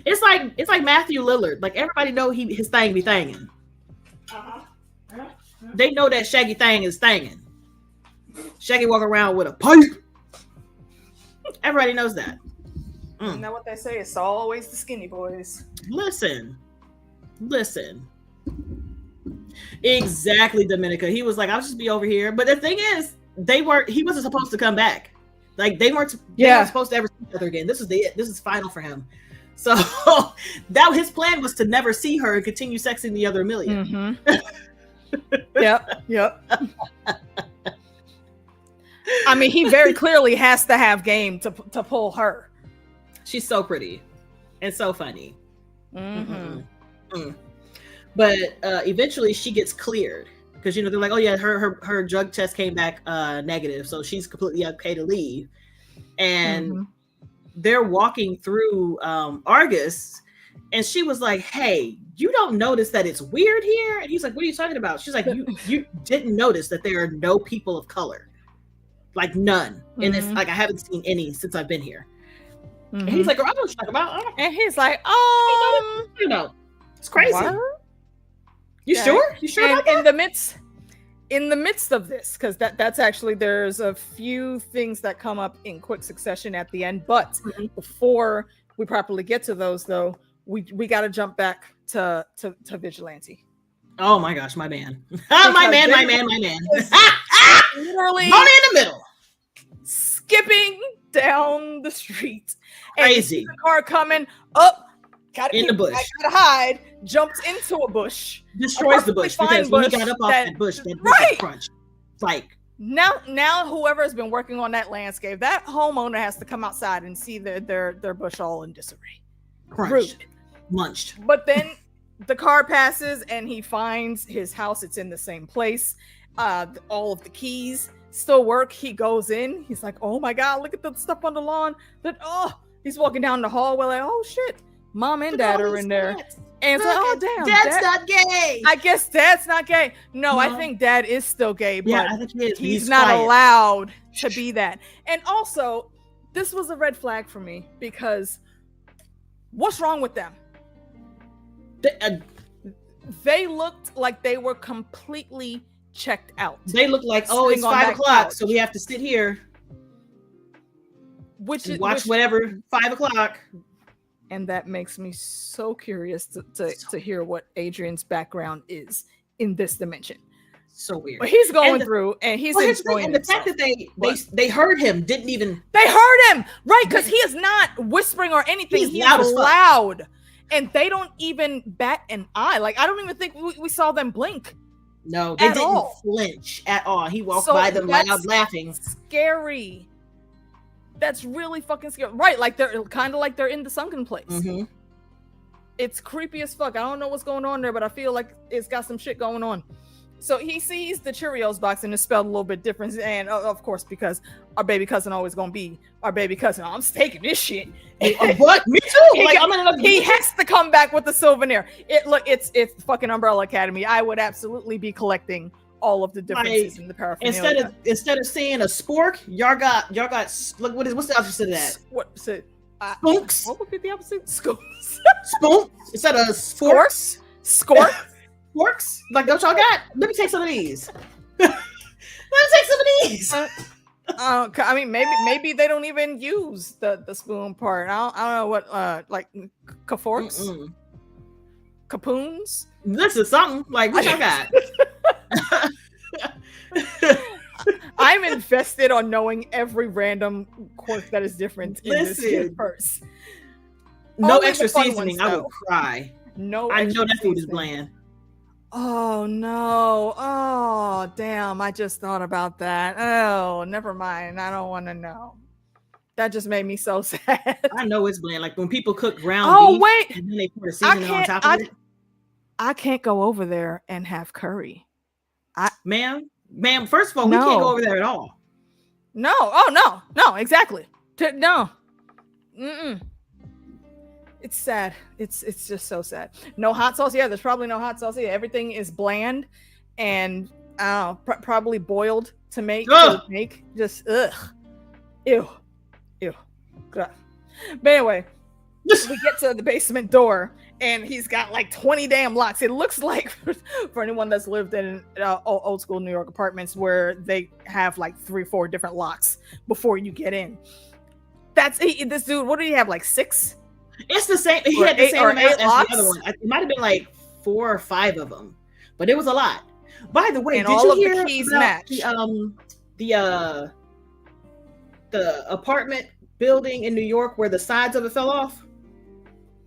It's like Matthew Lillard. Like everybody know his thing be thangin'. They know that Shaggy thing is thangin'. Shaggy walk around with a pipe. Everybody knows that. Isn't that what they say? It's always the skinny boys. Listen. Exactly, Dominica. He was like, I'll just be over here. But the thing is, he wasn't supposed to come back. Like they weren't supposed to ever see each other again. This is final for him. So that his plan was to never see her and continue sexing the other million. Yep. I mean, he very clearly has to have game to pull her. She's so pretty and so funny. But eventually she gets cleared because they're like, oh yeah, her drug test came back negative, so she's completely okay to leave. And they're walking through Argus, and she was like, hey, you don't notice that it's weird here? And he's like, what are you talking about? She's like, you didn't notice that there are no people of color, like none. And it's like I haven't seen any since I've been here. And he's like, girl, I know what you're talking about. And he's like, you know, it's crazy. What? You sure? You sure about that? In the midst of this, because that's actually, there's a few things that come up in quick succession at the end, but before we properly get to those, though, we got to jump back to Vigilante. Oh my gosh, my man. my man. Literally only in the middle. Skipping down the street. Crazy. The car coming up. In the bush. I gotta hide. Jumps into a bush. Destroys the bush because when he got up off that bush, that bush crunched. It's like now whoever has been working on that landscape, that homeowner has to come outside and see their bush all in disarray. Crunched. Munched. But then the car passes and he finds his house. It's in the same place. All of the keys still work. He goes in. He's like, oh my God, look at the stuff on the lawn. He's walking down the hallway like, oh shit. Mom and Dad are in there. And it's like, oh damn. Dad's not gay. I guess Dad's not gay. No, I think Dad is still gay, but I think he is. He's not allowed to be that. And also, this was a red flag for me because what's wrong with them? They looked like they were completely checked out. They look like, it's 5 o'clock, so we have to sit here. Watch whatever, 5 o'clock. And that makes me so curious to hear what Adrian's background is in this dimension. So weird. But he's going through and he's enjoying and the fact that they heard him didn't even. They heard him, right? Because he is not whispering or anything. He's loud. And they don't even bat an eye. Like, I don't even think we saw them blink. No, they didn't flinch at all. He walked by them loud laughing. Scary. That's really fucking scary. Right, like they're kind of like they're in the sunken place. Mm-hmm. It's creepy as fuck. I don't know what's going on there, but I feel like it's got some shit going on. So he sees the Cheerios box and it's spelled a little bit different. And of course, because our baby cousin always gonna be our baby cousin. I'm taking this shit. What? Me too. He has to come back with the souvenir. It's fucking Umbrella Academy. I would absolutely be collecting all of the differences in the paraphernalia. Instead of saying a spork, y'all got look, what's the opposite of that? What's it? Spunks. What would be the opposite? Skunks. Spook instead of sporks. Scork. Sporks. Like, don't y'all got? Let me take some of these. Let me take some of these. I mean, maybe they don't even use the spoon part. I don't know what like forks, capoons. This is something like what y'all got. I'm invested on knowing every random quirk that is different in this universe. No extra seasoning, I would cry. No, I know that food is bland. Oh no! Oh damn! I just thought about that. Oh, never mind. I don't want to know. That just made me so sad. I know it's bland. Like when people cook ground beef, wait, and then they put a seasoning on top of it. I can't go over there and have curry. Ma'am. First of all, we can't go over there at all. No. Oh no. Exactly. No. It's sad. It's just so sad. No hot sauce. Yeah, there's probably no hot sauce. Yeah, everything is bland and probably boiled to make. Just ew. God. But anyway, we get to the basement door and he's got like 20 damn locks. It looks like for anyone that's lived in old school New York apartments where they have like 3-4 different locks before you get in. This dude. What did he have? Like 6? It's the same. He had the same amount as the other one. It might have been like 4 or 5 of them, but it was a lot. By the way, and did all you of hear the keys about match? The apartment building in New York where the sides of it fell off?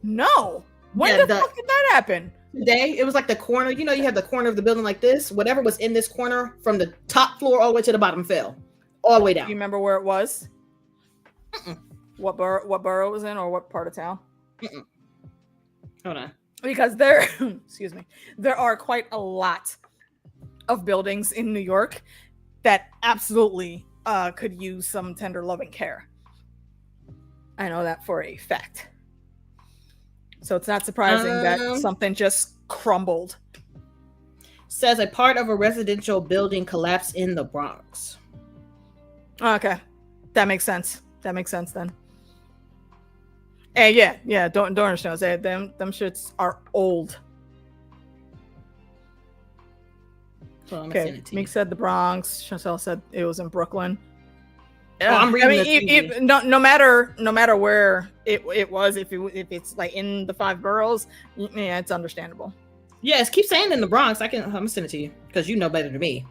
No. When the fuck did that happen? Today. It was like the corner. You know, you have the corner of the building like this. Whatever was in this corner from the top floor all the way to the bottom fell all the way down. Do you remember where it was? What borough it was in, or what part of town? Hold on. Because excuse me, there are quite a lot of buildings in New York that absolutely could use some tender loving care. I know that for a fact. So it's not surprising that something just crumbled. Says a part of a residential building collapsed in the Bronx. Okay. That makes sense. That makes sense then. And yeah, don't understand. Them shits are old. Well, okay, Meeks said the Bronx. Chantel said it was in Brooklyn. I'm reading no matter where it was, if it's like in the 5 boroughs, yeah, it's understandable. Yes, keep saying in the Bronx. I'm gonna send it to you because you know better than me.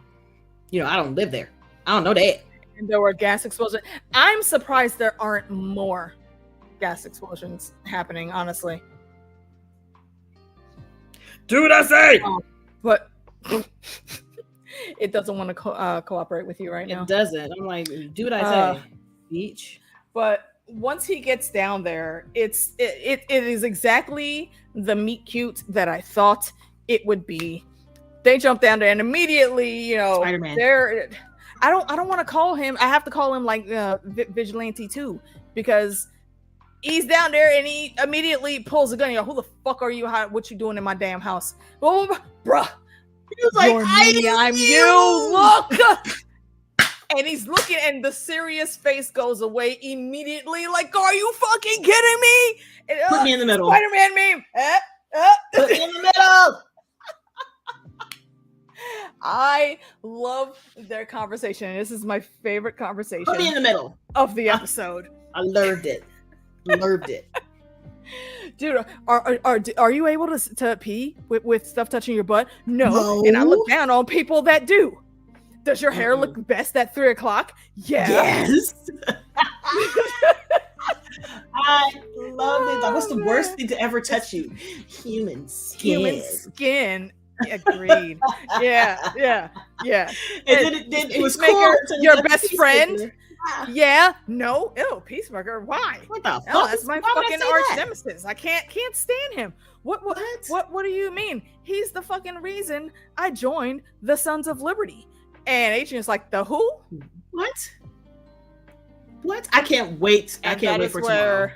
You know, I don't live there. I don't know that. And there were gas explosions. I'm surprised there aren't more gas explosions happening, honestly. Do what I say. But it doesn't want to cooperate with you right now. It doesn't. I'm like, do what I say, beach. But once he gets down there, it is exactly the meet cute that I thought it would be. They jump down there and immediately, you know, Spider-Man. I don't want to call him. I have to call him like Vigilante 2 because he's down there and he immediately pulls a gun. You know, who the fuck are you? What you doing in my damn house? Oh, bruh. He was like, I'm you. Look. And he's looking, and the serious face goes away immediately. Like, are you fucking kidding me? And, put me in the middle. Spider-Man meme. Put me in the middle. I love their conversation. This is my favorite conversation. Put me in the middle of the episode. I loved it. Loved it. Dude, are you able to pee with stuff touching your butt? No. And I look down on people that do. Does your hair look best at 3 o'clock? Yeah. Yes. I love it. What's the worst thing to ever touch you? Human skin. Human skin. Agreed. Yeah. And then it was cool. Your best friend. Yeah. No. Ew. Peacemaker. Why? What the fuck? No, that's my fucking arch nemesis. I can't stand him. What do you mean? He's the fucking reason I joined the Sons of Liberty. And Adrian's like, the who? What? I can't wait. I can't wait for tomorrow.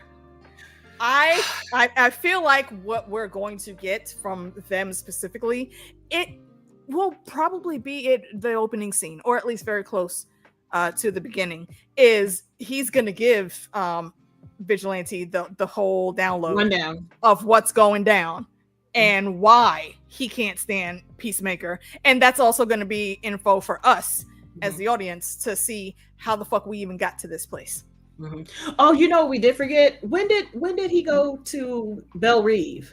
I feel like what we're going to get from them specifically, it will probably be the opening scene, or at least very close to the beginning. Is he's going to give Vigilante the whole rundown of what's going down and why he can't stand Peacemaker, and that's also going to be info for us as the audience to see how the fuck we even got to this place. Mm-hmm. Oh, you know, we did forget. When did he go to Belle Reve?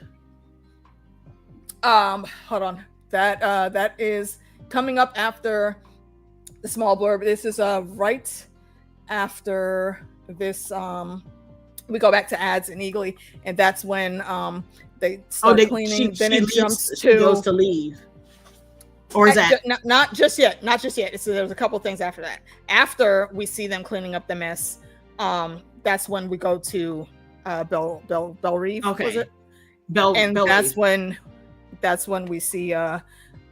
Hold on. That is coming up after the small blurb. This is right after this. We go back to ads and Eagly, and that's when they start cleaning. Then it jumps she goes to leave. Or is that not just yet? Not just yet. So there's a couple things after that. After we see them cleaning up the mess, that's when we go to Belle Reve. Okay. Was it? Belle that's Reve. That's when we see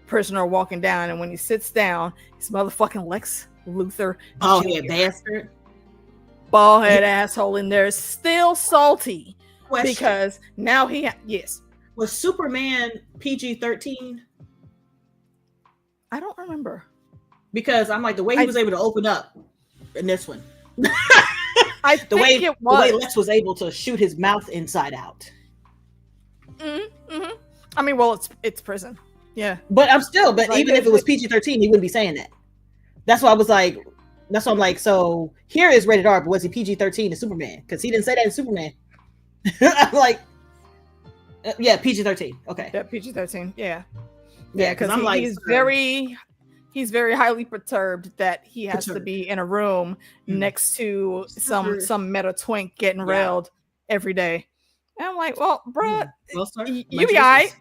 prisoner walking down, and when he sits down, his motherfucking Lex Luthor. Oh yeah, bastard. Bald head asshole in there is still salty. Question. Because now yes. Was Superman PG-13? I don't remember. Because I'm like, the way he was able to open up in this one. The way Lex was able to shoot his mouth inside out. Mm-hmm. I mean, well, it's prison. Yeah. But even if it was PG-13, he wouldn't be saying that. That's why I'm like, so here is rated R, but was he PG-13 in Superman? Because he didn't say that in Superman. I'm like, yeah, PG-13. Okay. Yeah, PG-13. Yeah. Yeah, because I'm like, he's very highly perturbed that he has to be in a room next to some meta twink getting railed every day. And I'm like, well, bruh, you be all right.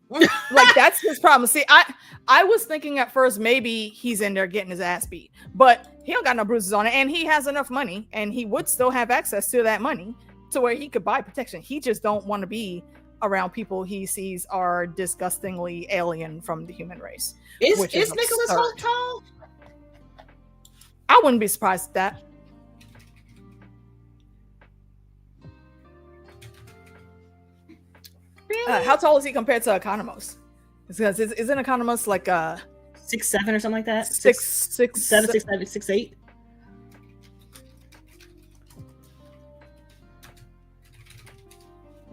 Like, that's his problem. See, I was thinking at first maybe he's in there getting his ass beat, but he don't got no bruises on it, and he has enough money, and he would still have access to that money to where he could buy protection. He just don't want to be around people he sees are disgustingly alien from the human race. Is Nicholas Hoult tall? I wouldn't be surprised at that. Really? How tall is he compared to Economos? Because isn't Economos like 6'7" or something like that? 6'7", 6'7", 6'8".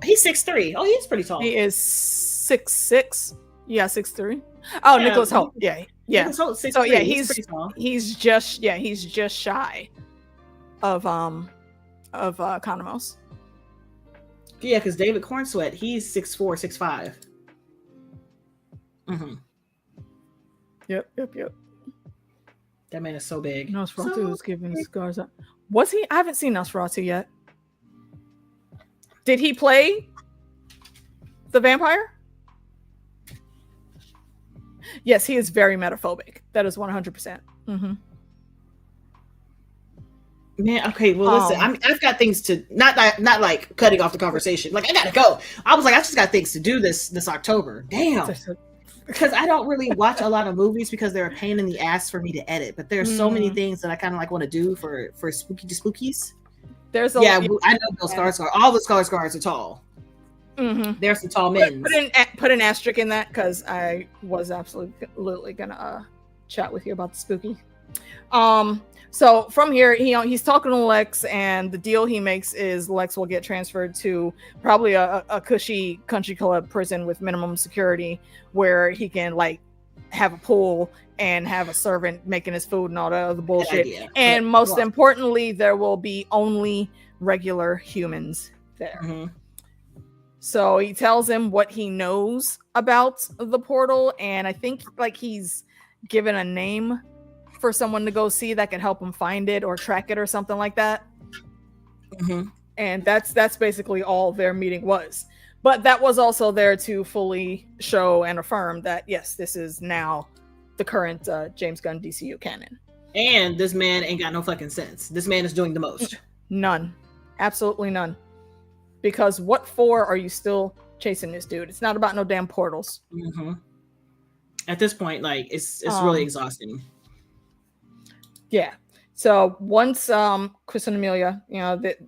He's 6'3". Oh, he's pretty tall. He is 6'6". Yeah, 6'3". Oh, yeah, Nicholas Hoult. Yeah. Nicholas Hoult, 6'3". So yeah, he's pretty tall. He's just shy of Economos. Yeah, because David Cornsweat, he's 6'4", 6'5". Mm-hmm. Yep. That man is so big. Nosferatu was giving scars up. Was he? I haven't seen Nosferatu yet. Did he play the vampire? Yes, he is very metaphobic. That is 100%. Mm-hmm. Man, okay, well, listen, I've got things to not like cutting off the conversation. Like, I gotta go. I was like, I just got things to do this October. Damn. Because I don't really watch a lot of movies because they're a pain in the ass for me to edit. But there's so many things that I kind of like want to do for spookies. There's I know Bill Skarsgård. All the Skarsgårds are tall. Mm-hmm. There's some tall men. Put an asterisk in that because I was absolutely gonna chat with you about the spooky. So from here, he's talking to Lex, and the deal he makes is Lex will get transferred to probably a cushy country club prison with minimum security, where he can like have a pool and have a servant making his food and all that other bullshit. And most importantly, there will be only regular humans there. Mm-hmm. So he tells him what he knows about the portal, and I think like he's given a name for someone to go see that can help him find it or track it or something like that. Mm-hmm. And that's basically all their meeting was. But that was also there to fully show and affirm that, yes, this is now the current James Gunn DCU canon. And this man ain't got no fucking sense. This man is doing the most. None. Absolutely none. Because what for are you still chasing this dude? It's not about no damn portals. Mm-hmm. At this point, like, it's really exhausting. Yeah. So once Chris and Amelia,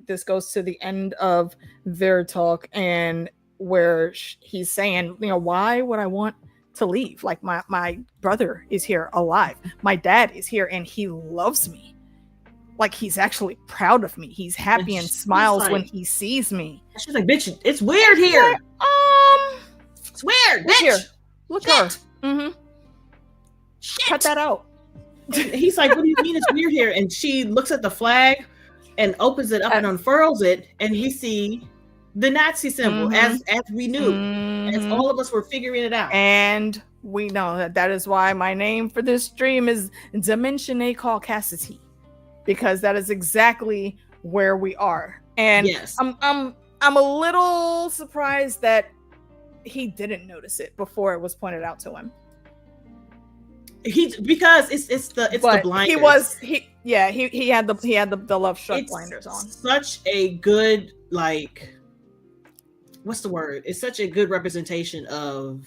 this goes to the end of their talk, and where he's saying, why would I want to leave? Like my brother is here alive. My dad is here and he loves me. Like he's actually proud of me. He's happy and smiles when he sees me. She's like, bitch, it's weird here. It's weird, bitch. Here. Look at her. Mm-hmm. Cut that out. He's like, what do you mean it's weird here? And she looks at the flag and opens it up and unfurls it, and we see the Nazi symbol, as we knew, as all of us were figuring it out. And we know that is why my name for this stream is Dimension A Caucasity, because that is exactly where we are. And yes. I'm a little surprised that he didn't notice it before it was pointed out to him. Because it's the blinders. He had the love struck blinders on. Such a good, like, what's the word? It's such a good representation of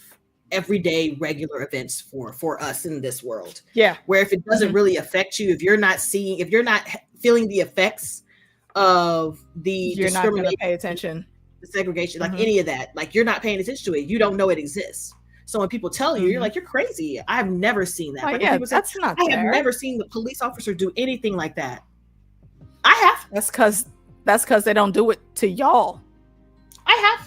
everyday regular events for us in this world. Yeah. Where if it doesn't really affect you, if you're not feeling the effects of the you're not going to pay attention, the segregation, like any of that, like you're not paying attention to it. You don't know it exists. So when people tell you, you're like, you're crazy. I've never seen that. Like, yeah, that's not fair. I have never seen the police officer do anything like that. I have. That's because they don't do it to y'all. I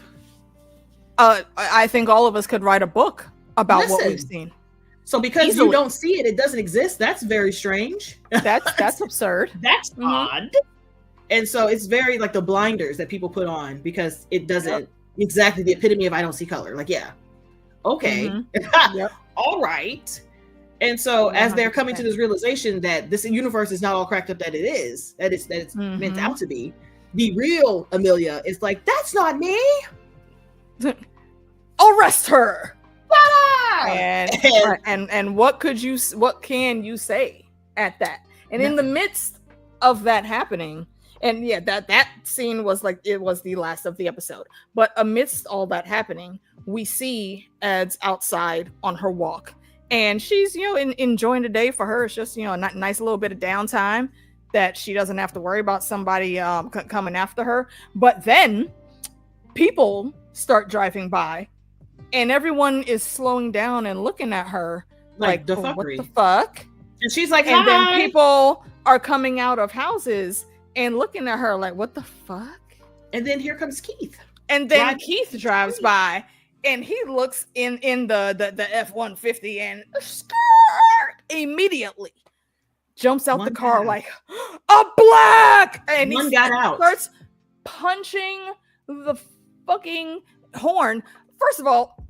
have. I think all of us could write a book about what we've seen. So because you don't see it, it doesn't exist. That's very strange. That's absurd. That's odd. And so it's very like the blinders that people put on because it doesn't exactly the epitome of I don't see color. Like, yeah. Okay. All right. And so 100%. As they're coming to this realization that this universe is not all cracked up that it's meant out to be, the real Amelia is like, that's not me. Arrest her. And what can you say at that? And in the midst of that happening, and that scene was like, it was the last of the episode, but amidst all that happening, we see Ed's outside on her walk, and she's enjoying the day. For her, it's just a nice little bit of downtime that she doesn't have to worry about somebody coming after her. But then people start driving by, and everyone is slowing down and looking at her like what the fuck? And she's like, and then people are coming out of houses and looking at her like, what the fuck? And then here comes Keith. And then Keith drives by and he looks in the F-150 and immediately jumps out the car like a black, and he starts punching the fucking horn. First of all,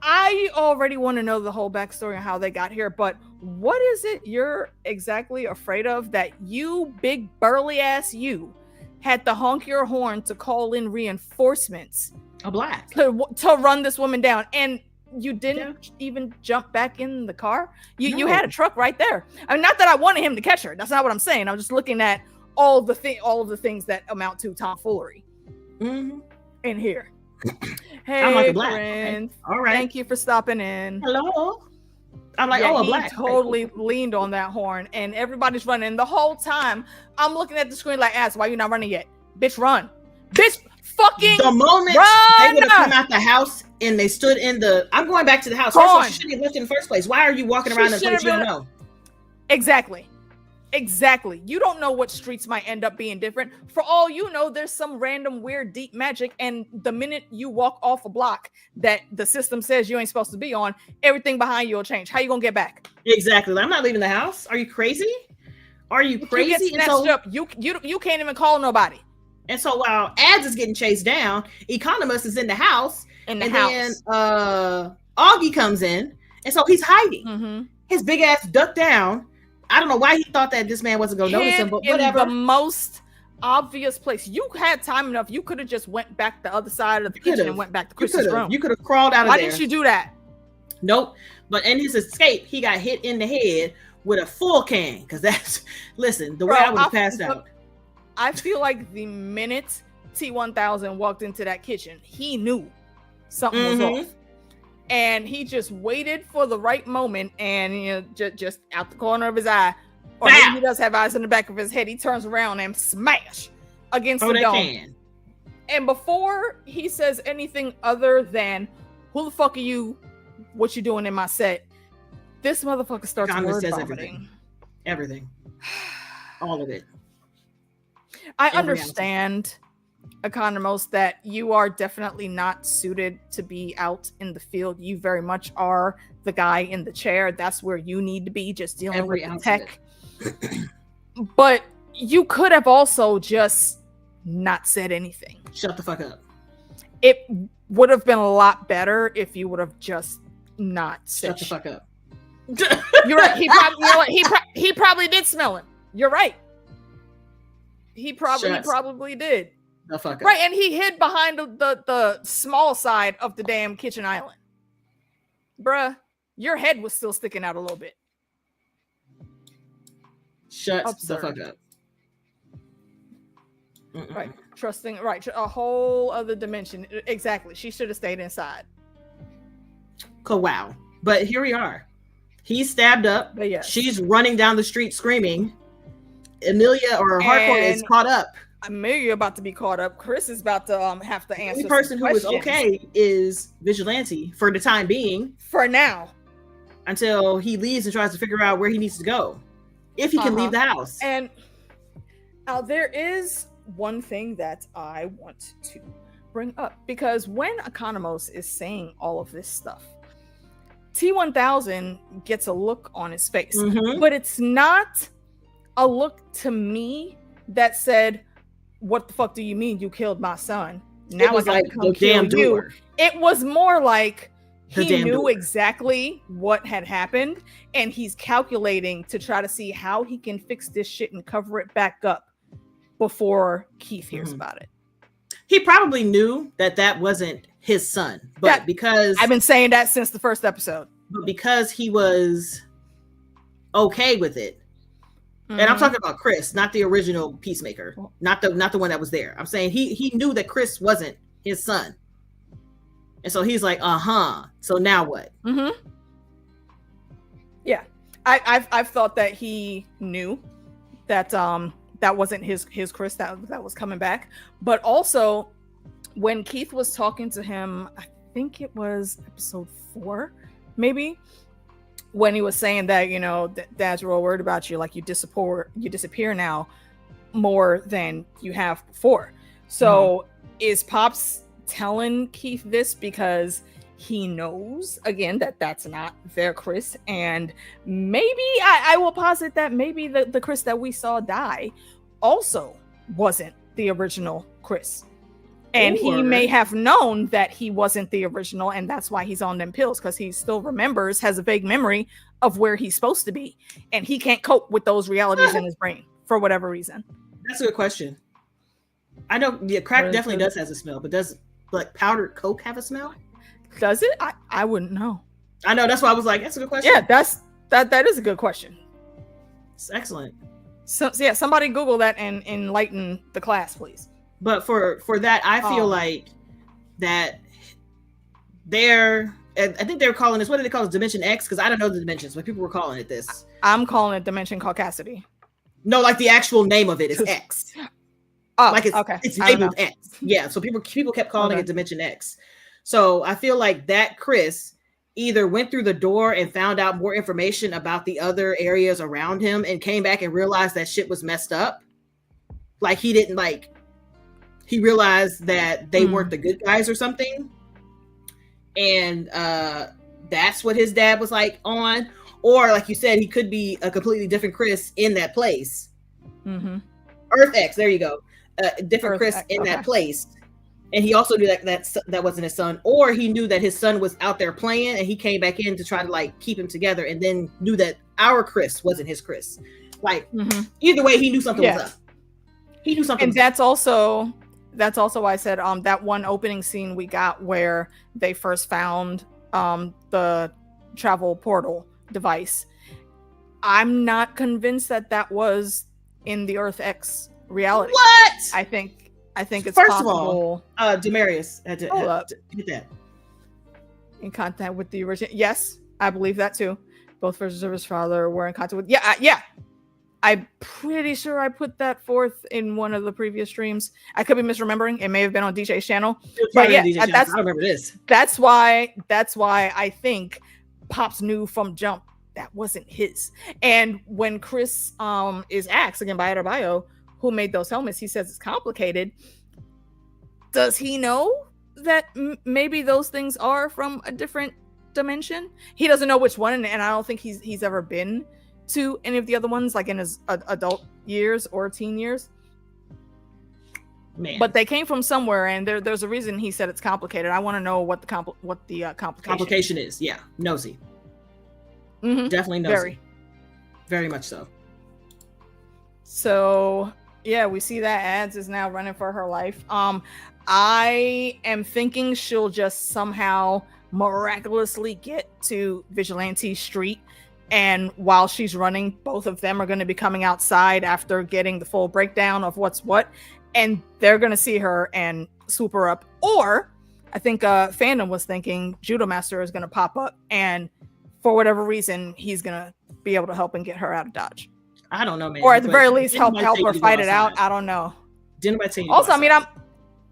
I already want to know the whole backstory on how they got here, but what is it you're exactly afraid of that you big burly ass you had to honk your horn to call in reinforcements? A black to run this woman down, and you didn't even jump back in the car. You had a truck right there. I mean, not that I wanted him to catch her. That's not what I'm saying. I'm just looking at all of the things that amount to tomfoolery in here. Hey, I'm like a black. friend. Okay. All right. Thank you for stopping in. Hello. I'm like, a black. Totally leaned on that horn, and everybody's running. The whole time, I'm looking at the screen like, ass, why you not running yet? Bitch, run. Bitch, fucking the moment run. They would have come out the house and they stood in the, I'm going back to the house. First of all, she shouldn't have left in the first place. Why are you walking around in a place you don't know? Exactly. You don't know what streets might end up being different. For all you know, there's some random weird deep magic, and the minute you walk off a block that the system says you ain't supposed to be on, everything behind you will change. How you gonna get back? Exactly. I'm not leaving the house. Are you crazy? You get snatched up. You can't even call nobody. And so while Ads is getting chased down, Economist is in the house. Then Augie comes in, and so he's hiding. His big ass ducked down. I don't know why he thought that this man wasn't going to notice him, but whatever. In the most obvious place. You had time enough. You could have just went back the other side of the kitchen and went back to Chris's room. You could have crawled out of there. Why didn't you do that? Nope. But in his escape, he got hit in the head with a full can. Because that's, listen, the way I would have passed out. I feel like the minute T1000 walked into that kitchen, he knew something was off. And he just waited for the right moment, and just out the corner of his eye, or maybe he does have eyes in the back of his head, he turns around and smash against the dome. And before he says anything other than, who the fuck are you? What you doing in my set? This motherfucker starts word vomiting. Everything. All of it. I understand, Economos, that you are definitely not suited to be out in the field. You very much are the guy in the chair. That's where you need to be, just dealing with the tech. But you could have also just not said anything. Shut the fuck up. It would have been a lot better if you would have just not said shut the fuck up. You're right. He probably did smell him. You're right. He probably did. The fuck up. Right, and he hid behind the small side of the damn kitchen island. Bruh, your head was still sticking out a little bit. Shut the fuck up. Right, trusting, right, a whole other dimension. Exactly, she should have stayed inside. Wow. But here we are. He's stabbed up. But yes. She's running down the street screaming. Amelia or Harcourt is caught up. Amelia about to be caught up. Chris is about to have to answer. The person who is okay is Vigilante for the time being. For now. Until he leaves and tries to figure out where he needs to go. If he can leave the house. And there is one thing that I want to bring up. Because when Economos is saying all of this stuff, T1000 gets a look on his face. But it's not a look to me that said, what the fuck do you mean you killed my son? Now I got to come kill you. It was more like he knew exactly what had happened, and he's calculating to try to see how he can fix this shit and cover it back up before Keith hears about it. He probably knew that wasn't his son, but because I've been saying that since the first episode. But because he was okay with it. And I'm talking about Chris, not the original Peacemaker, not the one that was there. I'm saying he knew that Chris wasn't his son, and so he's like, so now what? Yeah, I've thought that he knew that that wasn't his Chris that was coming back, but also when Keith was talking to him, I think it was episode 4, maybe. When he was saying that, Dad's real worried about you, like you disappear now more than you have before. So is Pops telling Keith this because he knows again that that's not their Chris, and maybe I will posit that maybe the Chris that we saw die also wasn't the original Chris, and he may have known that he wasn't the original, and that's why he's on them pills, because he still remembers, has a vague memory of where he's supposed to be, and he can't cope with those realities in his brain for whatever reason. That's a good question. I know crack definitely does have a smell, but does like powdered coke have a smell? Does it? I wouldn't know. I know, that's why I was like, that's a good question. Yeah, that is a good question. It's excellent. So yeah, somebody Google that and enlighten the class, please. But for that, I feel like that I think they were calling this, what did they call it, Dimension X? Because I don't know the dimensions, but people were calling it this. I'm calling it Dimension Caucasity. No, like the actual name of it is X. Oh, like it's labeled X. Yeah, so people kept calling it Dimension X. So I feel like that Chris either went through the door and found out more information about the other areas around him and came back and realized that shit was messed up. Like he realized that they weren't the good guys or something. And that's what his dad was like on. Or like you said, he could be a completely different Chris in that place. Mm-hmm. Earth X, there you go. Different Earth Chris X, in that place. And he also knew that wasn't his son, or he knew that his son was out there playing and he came back in to try to like keep him together, and then knew that our Chris wasn't his Chris. Like either way, he knew something was up. He knew something. And that's also why I said that one opening scene we got where they first found the travel portal device. I'm not convinced that was in the Earth X reality. What? I think it's first possible. Of all, Demarius had to get that in contact with the original. Yes, I believe that too. Both versions of his father were in contact with. Yeah. I'm pretty sure I put that forth in one of the previous streams. I could be misremembering. It may have been on DJ's channel. But yeah, I don't remember this. That's why I think Pops knew from jump that wasn't his. And when Chris is asked again by Adebayo who made those helmets, he says it's complicated. Does he know that maybe those things are from a different dimension? He doesn't know which one, and I don't think he's ever been to any of the other ones, like in his adult years or teen years. Man. But they came from somewhere, and there's a reason he said it's complicated. I want to know what the complication is. Yeah, nosy. Mm-hmm. Definitely nosy. Very much so. So yeah, we see that Ads is now running for her life. I am thinking she'll just somehow miraculously get to Vigilante Street, and while she's running, both of them are going to be coming outside after getting the full breakdown of what's what, and they're going to see her and swoop her up. Or I think Fandom was thinking Judo Master is going to pop up, and for whatever reason, he's going to be able to help and get her out of Dodge. I don't know, man. Or at the very least, help her fight it out. I don't know. Also, I mean,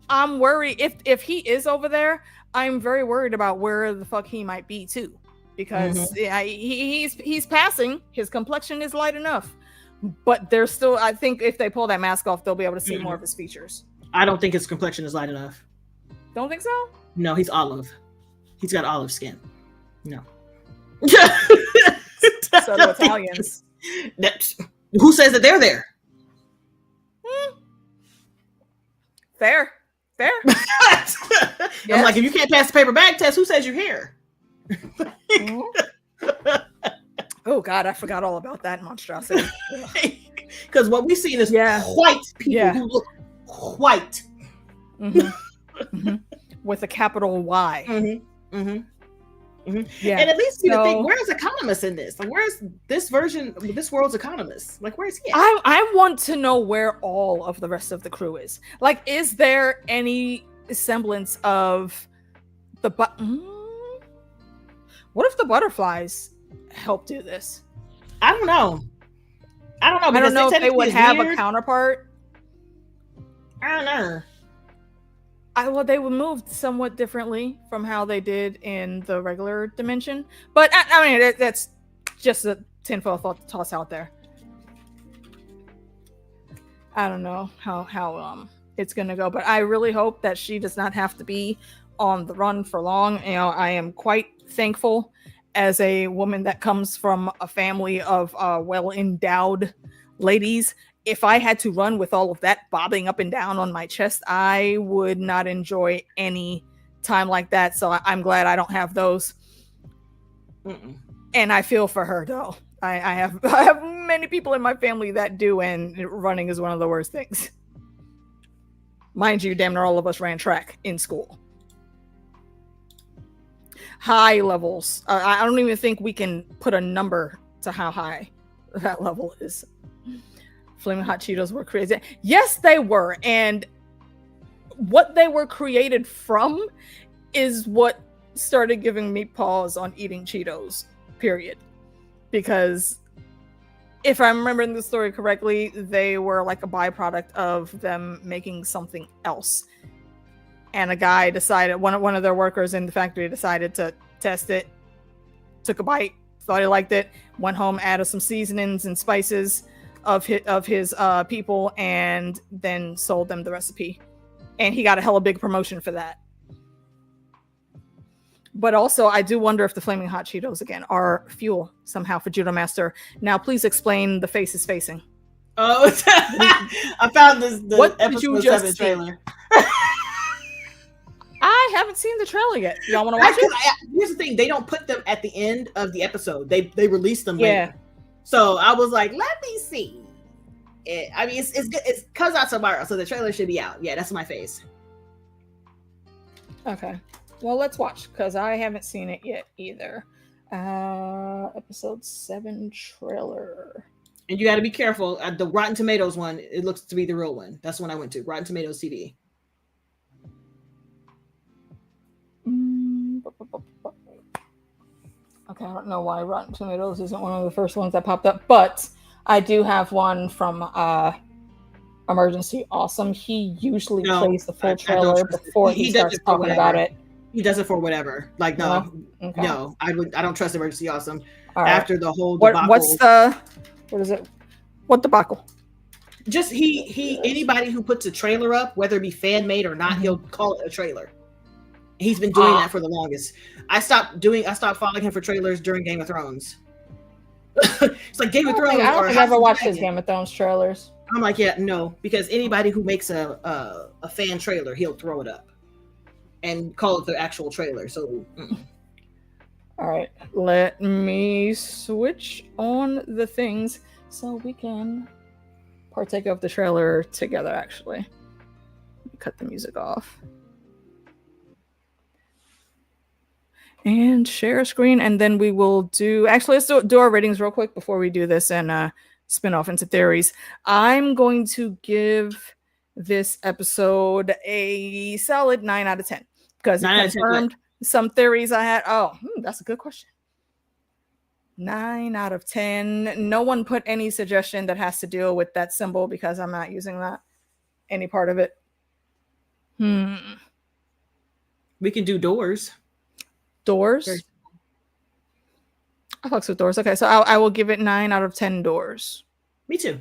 I'm worried if he is over there. I'm very worried about where the fuck he might be too, because he's passing. His complexion is light enough, but there's still. I think if they pull that mask off, they'll be able to see more of his features. I don't think his complexion is light enough. Don't think so? No, he's olive. He's got olive skin. No. So the Italians. Who says that they're there? Fair. I'm like, if you can't pass the paper bag test, who says you're here? Oh God, I forgot all about that monstrosity. Because what we see is white people who look white. With a capital Y. Yeah. And at least you think, where's Economist in this? Like, where's this world's Economist? Like, where's he at? I want to know where all of the rest of the crew is. Like, is there any semblance of the what if the butterflies help do this? I don't know. I don't know if they would have a counterpart. I don't know. Well, they would move somewhat differently from how they did in the regular dimension, but I mean that's just a tinfoil thought to toss out there. I don't know how it's going to go. But I really hope that she does not have to be on the run for long. You know, I am quite thankful as a woman that comes from a family of well-endowed ladies. If I had to run with all of that bobbing up and down on my chest, I would not enjoy any time like that. So I'm glad I don't have those. And I feel for her, though. I have many people in my family that do, and running is one of the worst things. Mind you, damn near all of us ran track in school. High levels. I don't even think we can put a number to how high that level is. Flaming Hot Cheetos were crazy. Yes, they were. And what they were created from is what started giving me pause on eating Cheetos, period. Because if I'm remembering the story correctly, they were like a byproduct of them making something else. And a guy decided, one of their workers in the factory decided to test it, took a bite, thought he liked it, went home, added some seasonings and spices of his people, and then sold them the recipe. And he got a hella big promotion for that. But also, I do wonder if the Flaming Hot Cheetos, again, are fuel somehow for Judo Master. Now, please explain the face is facing. Oh, I found the episode 7 trailer. I haven't seen the trailer yet. Y'all want to watch it? Here's the thing. They don't put them at the end of the episode. They release them later. So I was like, let me see. I mean, it's good. It comes out tomorrow, so the trailer should be out. Yeah, that's my face. Okay. Well, let's watch, because I haven't seen it yet either. Episode 7 trailer. And you got to be careful. The Rotten Tomatoes one, it looks to be the real one. That's the one I went to. Rotten Tomatoes TV. Okay, I don't know why Rotten Tomatoes isn't one of the first ones that popped up, but I do have one from Emergency Awesome. He usually plays the full trailer before he starts talking about it. He does it for whatever. Like, no, okay. No, I don't trust Emergency Awesome. Right. After the whole debacle. What is it? What debacle? Just anybody who puts a trailer up, whether it be fan made or not, he'll call it a trailer. He's been doing that for the longest. I stopped following him for trailers during Game of Thrones. It's like Game of Thrones. I don't think I ever watched his Game of Thrones trailers. I'm like, yeah, no, because anybody who makes a fan trailer, he'll throw it up and call it the actual trailer. So, all right, let me switch on the things so we can partake of the trailer together. Actually, cut the music off. And share a screen, and then we will do... Actually, let's do our ratings real quick before we do this and spin off into theories. I'm going to give this episode a solid 9 out of 10 because it confirmed some theories I had. That's a good question. 9 out of 10. No one put any suggestion that has to deal with that symbol because I'm not using that. Any part of it. We can do doors. Doors. I fucks with doors. Okay, so I will give it 9 out of 10 doors. Me too.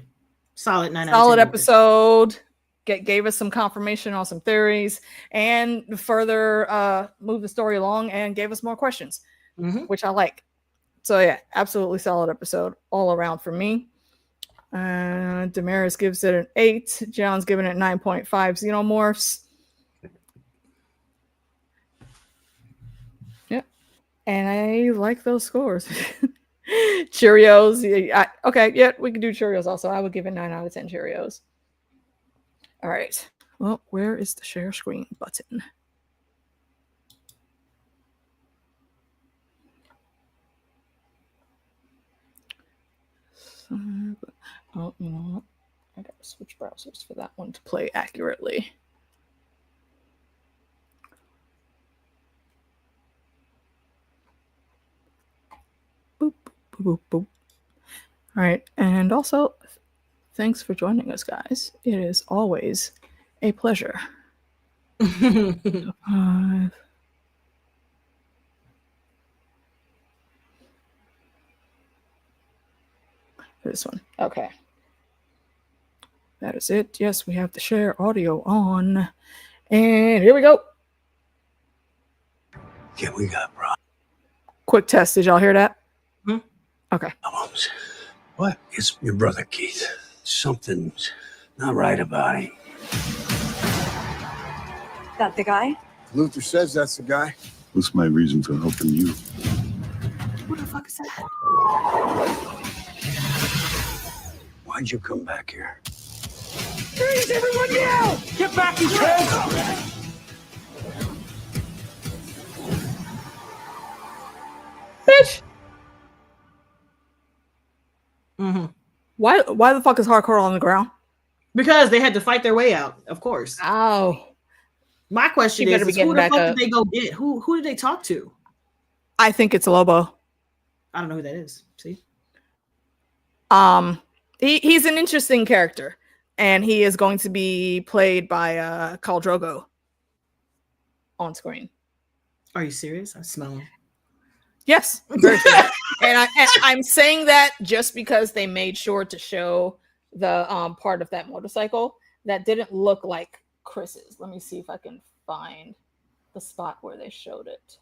Solid 9 out of 10. Solid episode. Gave us some confirmation on some theories and further moved the story along and gave us more questions, which I like. So yeah, absolutely solid episode all around for me. Damaris gives it an 8. John's giving it 9.5 xenomorphs. And I like those scores. Cheerios. We can do Cheerios also. I would give it 9 out of 10 Cheerios. All right. Well, where is the share screen button? Oh, you know what? I gotta switch browsers for that one to play accurately. Boop, boop, boop. All right, and also thanks for joining us, guys. It is always a pleasure. 5. This one. Okay. That is it. Yes, we have the share audio on. And here we go. Yeah, we got problems. Quick test. Did y'all hear that? Mm-hmm. Okay. Problems. What? It's your brother, Keith. Something's not right about him. That the guy? Luther says that's the guy. What's my reason for helping you? What the fuck is that? Why'd you come back here? Freeze, everyone yell! Get back, you kids! Bitch! Mm-hmm. Why the fuck is hardcore on the ground? Because they had to fight their way out, of course. Oh. My question is who the fuck did they go get? Who did they talk to? I think it's Lobo. I don't know who that is. See? He's an interesting character, and he is going to be played by Khal Drogo on screen. Are you serious? I smell him. Yes, very true. and I'm saying that just because they made sure to show the part of that motorcycle that didn't look like Chris's. Let me see if I can find the spot where they showed it.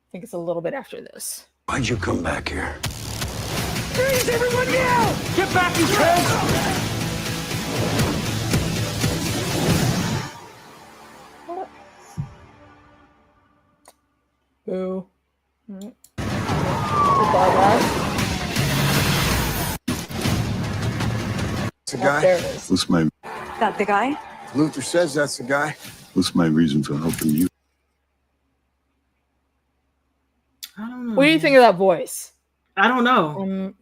I think it's a little bit after this. Why'd you come back here? Freeze, everyone yell! Get back, you kids! What? Boo. Goodbye, guys. That's the guy. There it is. What's my That the guy? Luther says that's the guy. What's my reason for helping you? I don't know. What do you think of that voice? I don't know.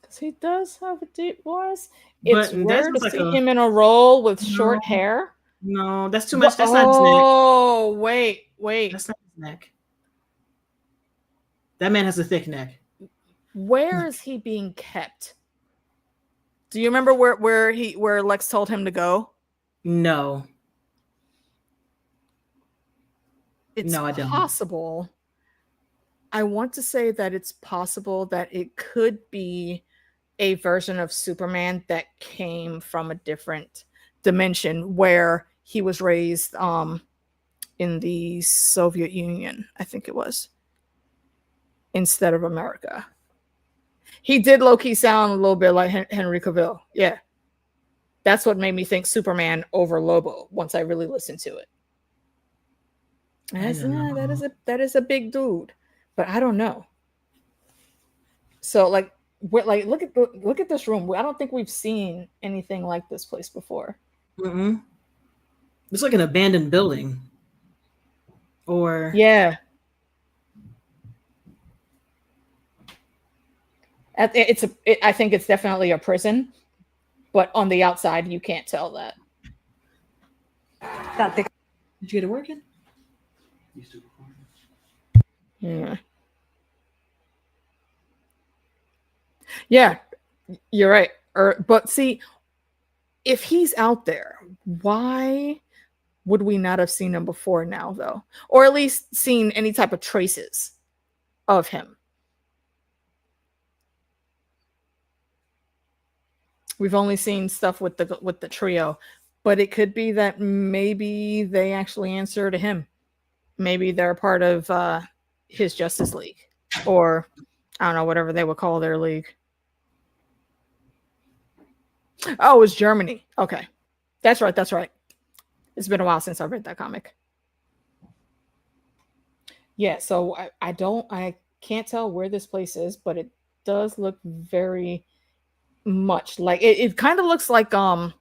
Because he does have a deep voice. But It's rare to like see him in a role with short hair. No, that's too much. That's not his neck. Oh, wait. That's not his neck. That man has a thick neck. Where is he being kept? Do you remember where Lex told him to go? No. It's no, I don't. Possible. I want to say that it's possible that it could be a version of Superman that came from a different dimension where he was raised in the Soviet Union, I think it was, instead of America. He did low-key sound a little bit like Henry Cavill. Yeah. That's what made me think Superman over Lobo once I really listened to it. That is a big dude, but I don't know. So look at this room. I don't think we've seen anything like this place before. Mm-mm. It's like an abandoned building. Or yeah. I think it's definitely a prison, but on the outside you can't tell that. Did you get it working? Yeah. Yeah, you're right. But see, if he's out there, why would we not have seen him before now, though? Or at least seen any type of traces of him? We've only seen stuff with the trio, but it could be that maybe they actually answer to him. Maybe they're part of his Justice League, or I don't know, whatever they would call their league. Oh, it's Germany. Okay, that's right. That's right. It's been a while since I read that comic. Yeah, so I can't tell where this place is, but it does look very much like it kind of looks like that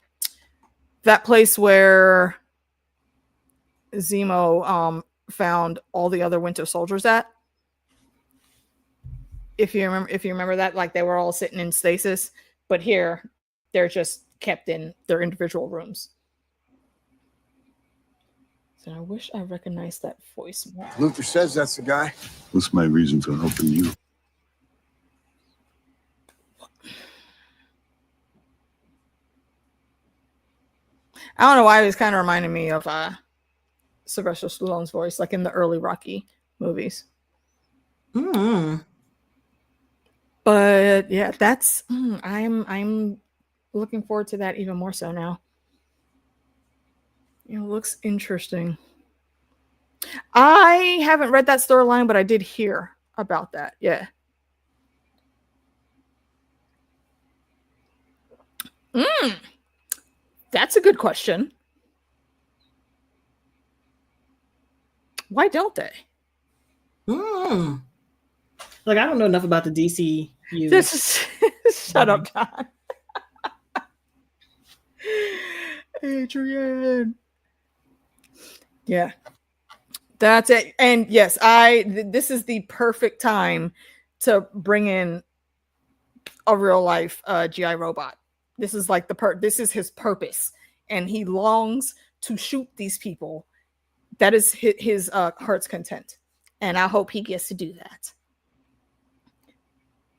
place where Zemo found all the other Winter Soldiers at. If you remember that, like they were all sitting in stasis, but here they're just kept in their individual rooms. So I wish I recognized that voice more. Luther says that's the guy. What's my reason for helping you? I don't know why it was kind of reminding me of Sylvester Stallone's voice, like in the early Rocky movies. Mm. But yeah, that's I'm looking forward to that even more so now. It looks interesting. I haven't read that storyline, but I did hear about that. Yeah. That's a good question. Why don't they? Like, I don't know enough about the DC. Shut up, John. Adrian. Yeah. That's it. And yes, this is the perfect time to bring in a real life GI robot. This is like this is his purpose, and he longs to shoot these people. That is his heart's content, and I hope he gets to do that.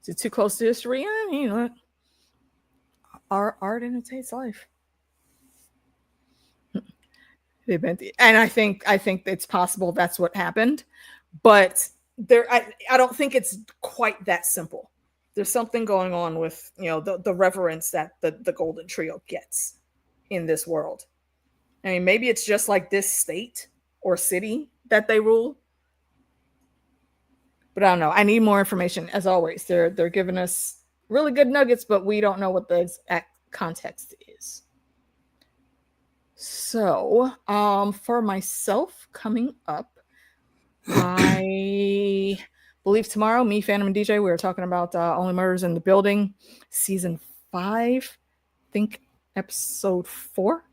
Is it too close to history? You know, art imitates life. And I think it's possible that's what happened, but I don't think it's quite that simple. There's something going on with, you know, the reverence that the Golden Trio gets in this world. I mean, maybe it's just like this state or city that they rule, but I don't know. I need more information. As always, they're giving us really good nuggets, but we don't know what the exact context is. So, for myself coming up, I believe tomorrow, me, Phantom, and DJ, we were talking about Only Murders in the Building, season 5, I think episode 4,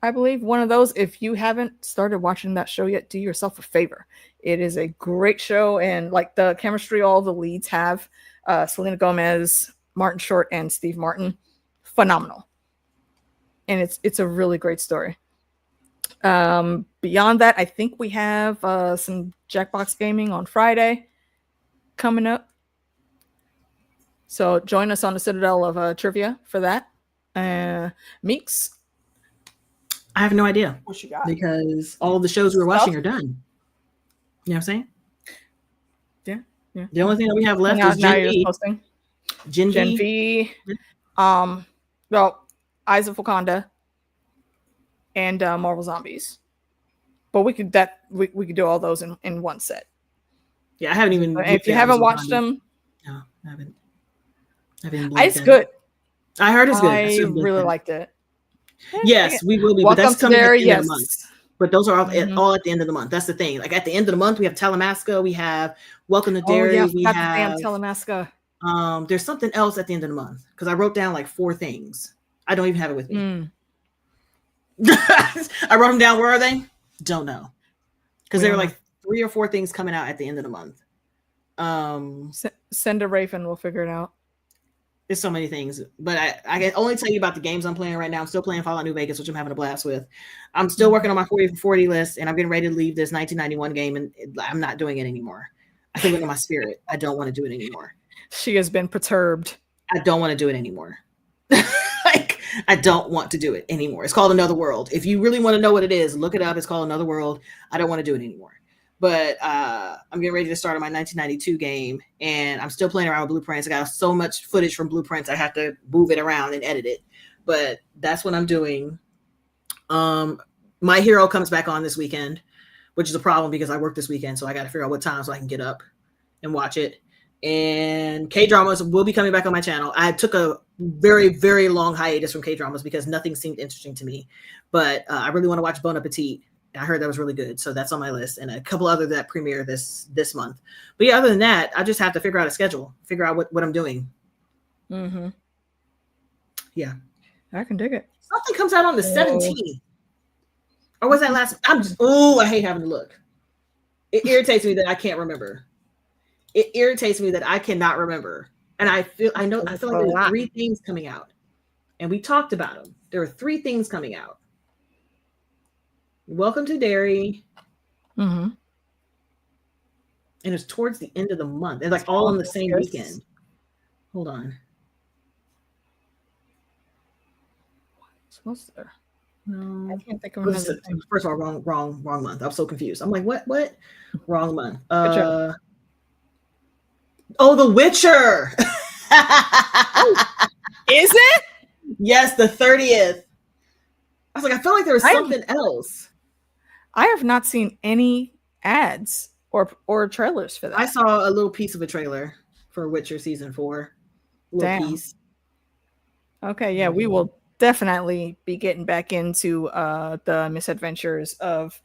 I believe. One of those. If you haven't started watching that show yet, do yourself a favor. It is a great show, and like the chemistry all the leads have, Selena Gomez, Martin Short, and Steve Martin, phenomenal. And it's a really great story. Beyond that, I think we have some Jackbox gaming on Friday coming up. So join us on the Citadel of Trivia for that. Meeks? I have no idea. What you got? Because all the shows we're watching are done. You know what I'm saying? Yeah. The only thing that we have left is Gen V. Well, Eyes of Wakanda and Marvel Zombies, but we could do all those in one set. Yeah, I haven't even. If you haven't watched them, no, I haven't. It's good. I heard it's good. I really liked it. Yes, we will be. Welcome but that's coming to at there. the end of the Yes. month. But those are all at the end of the month. That's the thing. Like at the end of the month, we have Talamasca, we have Welcome to Derry, we have Talamasca. There's something else at the end of the month because I wrote down like 4 things. I don't even have it with me. I wrote them down. Where are they? Don't know. Because there were like 3 or 4 things coming out at the end of the month. Send a Raven. We'll figure it out. There's so many things, but I can only tell you about the games I'm playing right now. I'm still playing Fallout New Vegas, which I'm having a blast with. I'm still working on my 40 for 40 list, and I'm getting ready to leave this 1991 game, and I'm not doing it anymore. I feel it in my spirit. I don't want to do it anymore. She has been perturbed. I don't want to do it anymore. Like, I don't want to do it anymore. It's called Another World. If you really want to know what it is, look it up. It's called Another World. I don't want to do it anymore. But I'm getting ready to start on my 1992 game, and I'm still playing around with blueprints. I got so much footage from blueprints, I have to move it around and edit it. But that's what I'm doing. My Hero comes back on this weekend, which is a problem because I work this weekend, so I got to figure out what time so I can get up and watch it. And K-dramas will be coming back on my channel. I took a very, very long hiatus from K-dramas because nothing seemed interesting to me. But I really want to watch Bon Appetit. I heard that was really good, so that's on my list, and a couple other that premiere this month. But yeah, other than that, I just have to figure out a schedule, figure out what I'm doing. Yeah, I can dig it. Something comes out on the 17th, or was that last? I hate having to look. It irritates me that I can't remember. It irritates me that I cannot remember, and I feel like there are 3 things coming out, and we talked about them. There are 3 things coming out. Welcome to Derry. And it's towards the end of the month. It's like all on the same weekend. Hold on. What's there? No. I can't think of another thing. First of all, wrong month. I'm so confused. I'm like, what? Wrong month. Oh, The Witcher. Is it? Yes, the 30th. I was like, I feel like there was something else. I have not seen any ads or trailers for that. I saw a little piece of a trailer for Witcher season 4. Little piece. Okay, yeah, we will definitely be getting back into the misadventures of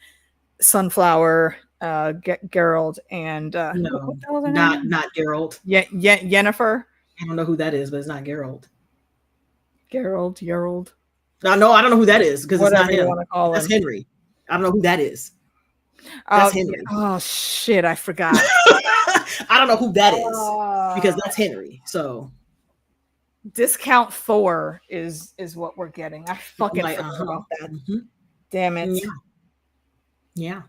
Sunflower, Geralt, and no, not Geralt. Yennefer. I don't know who that is, but it's not Geralt. Geralt. No, I don't know who that is because it's not him. That's Henry. I don't know who that is. That's Henry. Oh shit, I forgot. I don't know who that is because that's Henry. So Discount Thor is what we're getting. I fucking forgot about that. Mm-hmm. Damn it. Yeah.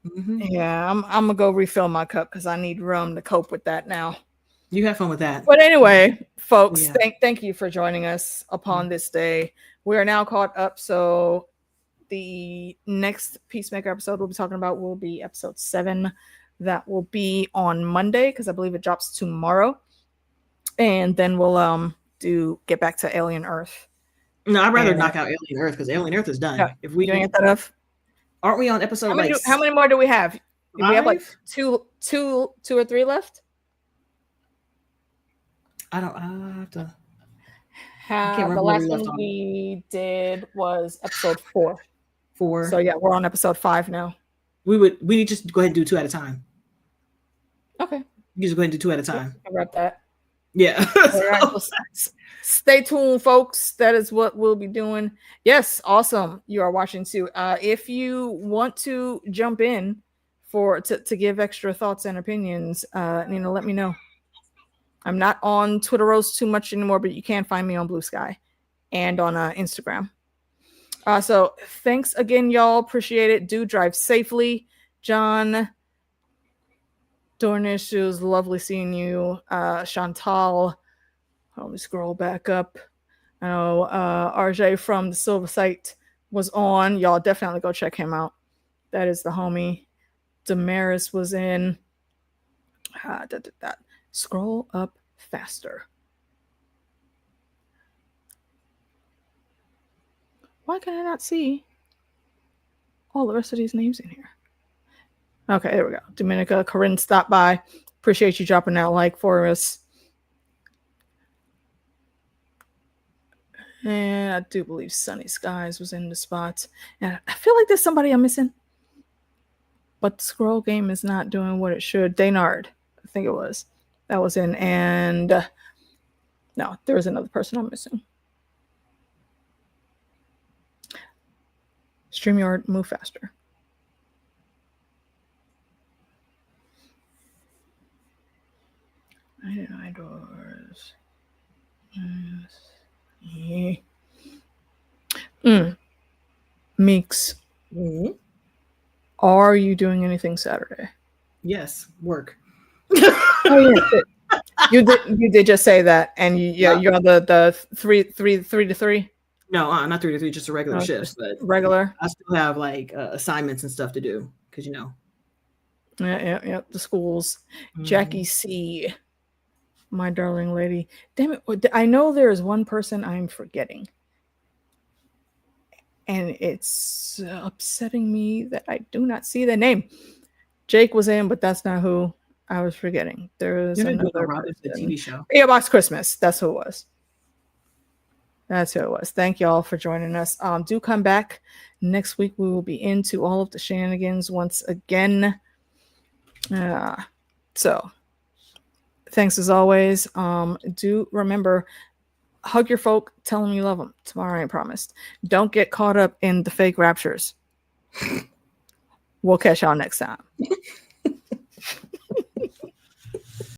Mm-hmm. Yeah, I'm gonna go refill my cup because I need rum to cope with that now. You have fun with that. But anyway, folks, thank you for joining us upon this day. We are now caught up, so the next Peacemaker episode we'll be talking about will be episode 7. That will be on Monday because I believe it drops tomorrow, and then we'll get back to Alien Earth. No, I'd rather knock out Alien Earth because Alien Earth is done. Yeah, if we doing it that up, aren't we on episode? How many more do we have? We have like two or 3 left. I have to. The last one we did was episode 4. So yeah, we're on episode 5 now. We just go ahead and do 2 at a time. Okay. You just go ahead and do 2 at a time. I wrap that. Yeah. Right, stay tuned, folks. That is what we'll be doing. Yes, awesome. You are watching too. If you want to jump in to give extra thoughts and opinions, let me know. I'm not on Twitter Rose too much anymore, but you can find me on BlueSky and on Instagram. So thanks again, y'all. Appreciate it. Do drive safely. John Dornish, it was lovely seeing you. Chantal, let me scroll back up. I know RJ from the Silver Site was on. Y'all definitely go check him out. That is the homie. Damaris was in. Scroll up faster. Why can I not see all the rest of these names in here? Okay, there we go. Dominica, Corinne stopped by. Appreciate you dropping that like for us. And I do believe Sunny Skies was in the spot. And I feel like there's somebody I'm missing. But the scroll game is not doing what it should. Daynard, I think it was. That was in. And no, there was another person I'm missing. StreamYard, move faster. Idols. Meeks. Mm-hmm. Are you doing anything Saturday? Yes, work. Oh yeah, you did just say that, and you're on the 3 to 3. No, not 3 to 3, just a regular shift. But regular. I still have like assignments and stuff to do because Yeah. The schools. Mm-hmm. Jackie C, my darling lady. Damn it! I know there is one person I'm forgetting, and it's upsetting me that I do not see the name. Jake was in, but that's not who I was forgetting. There was another TV show. Yeah, Box Christmas. That's who it was. Thank you all for joining us. Do come back next week. We will be into all of the shenanigans once again. So thanks as always. Do remember, hug your folk, tell them you love them. Tomorrow I ain't promised. Don't get caught up in the fake raptures. We'll catch y'all next time.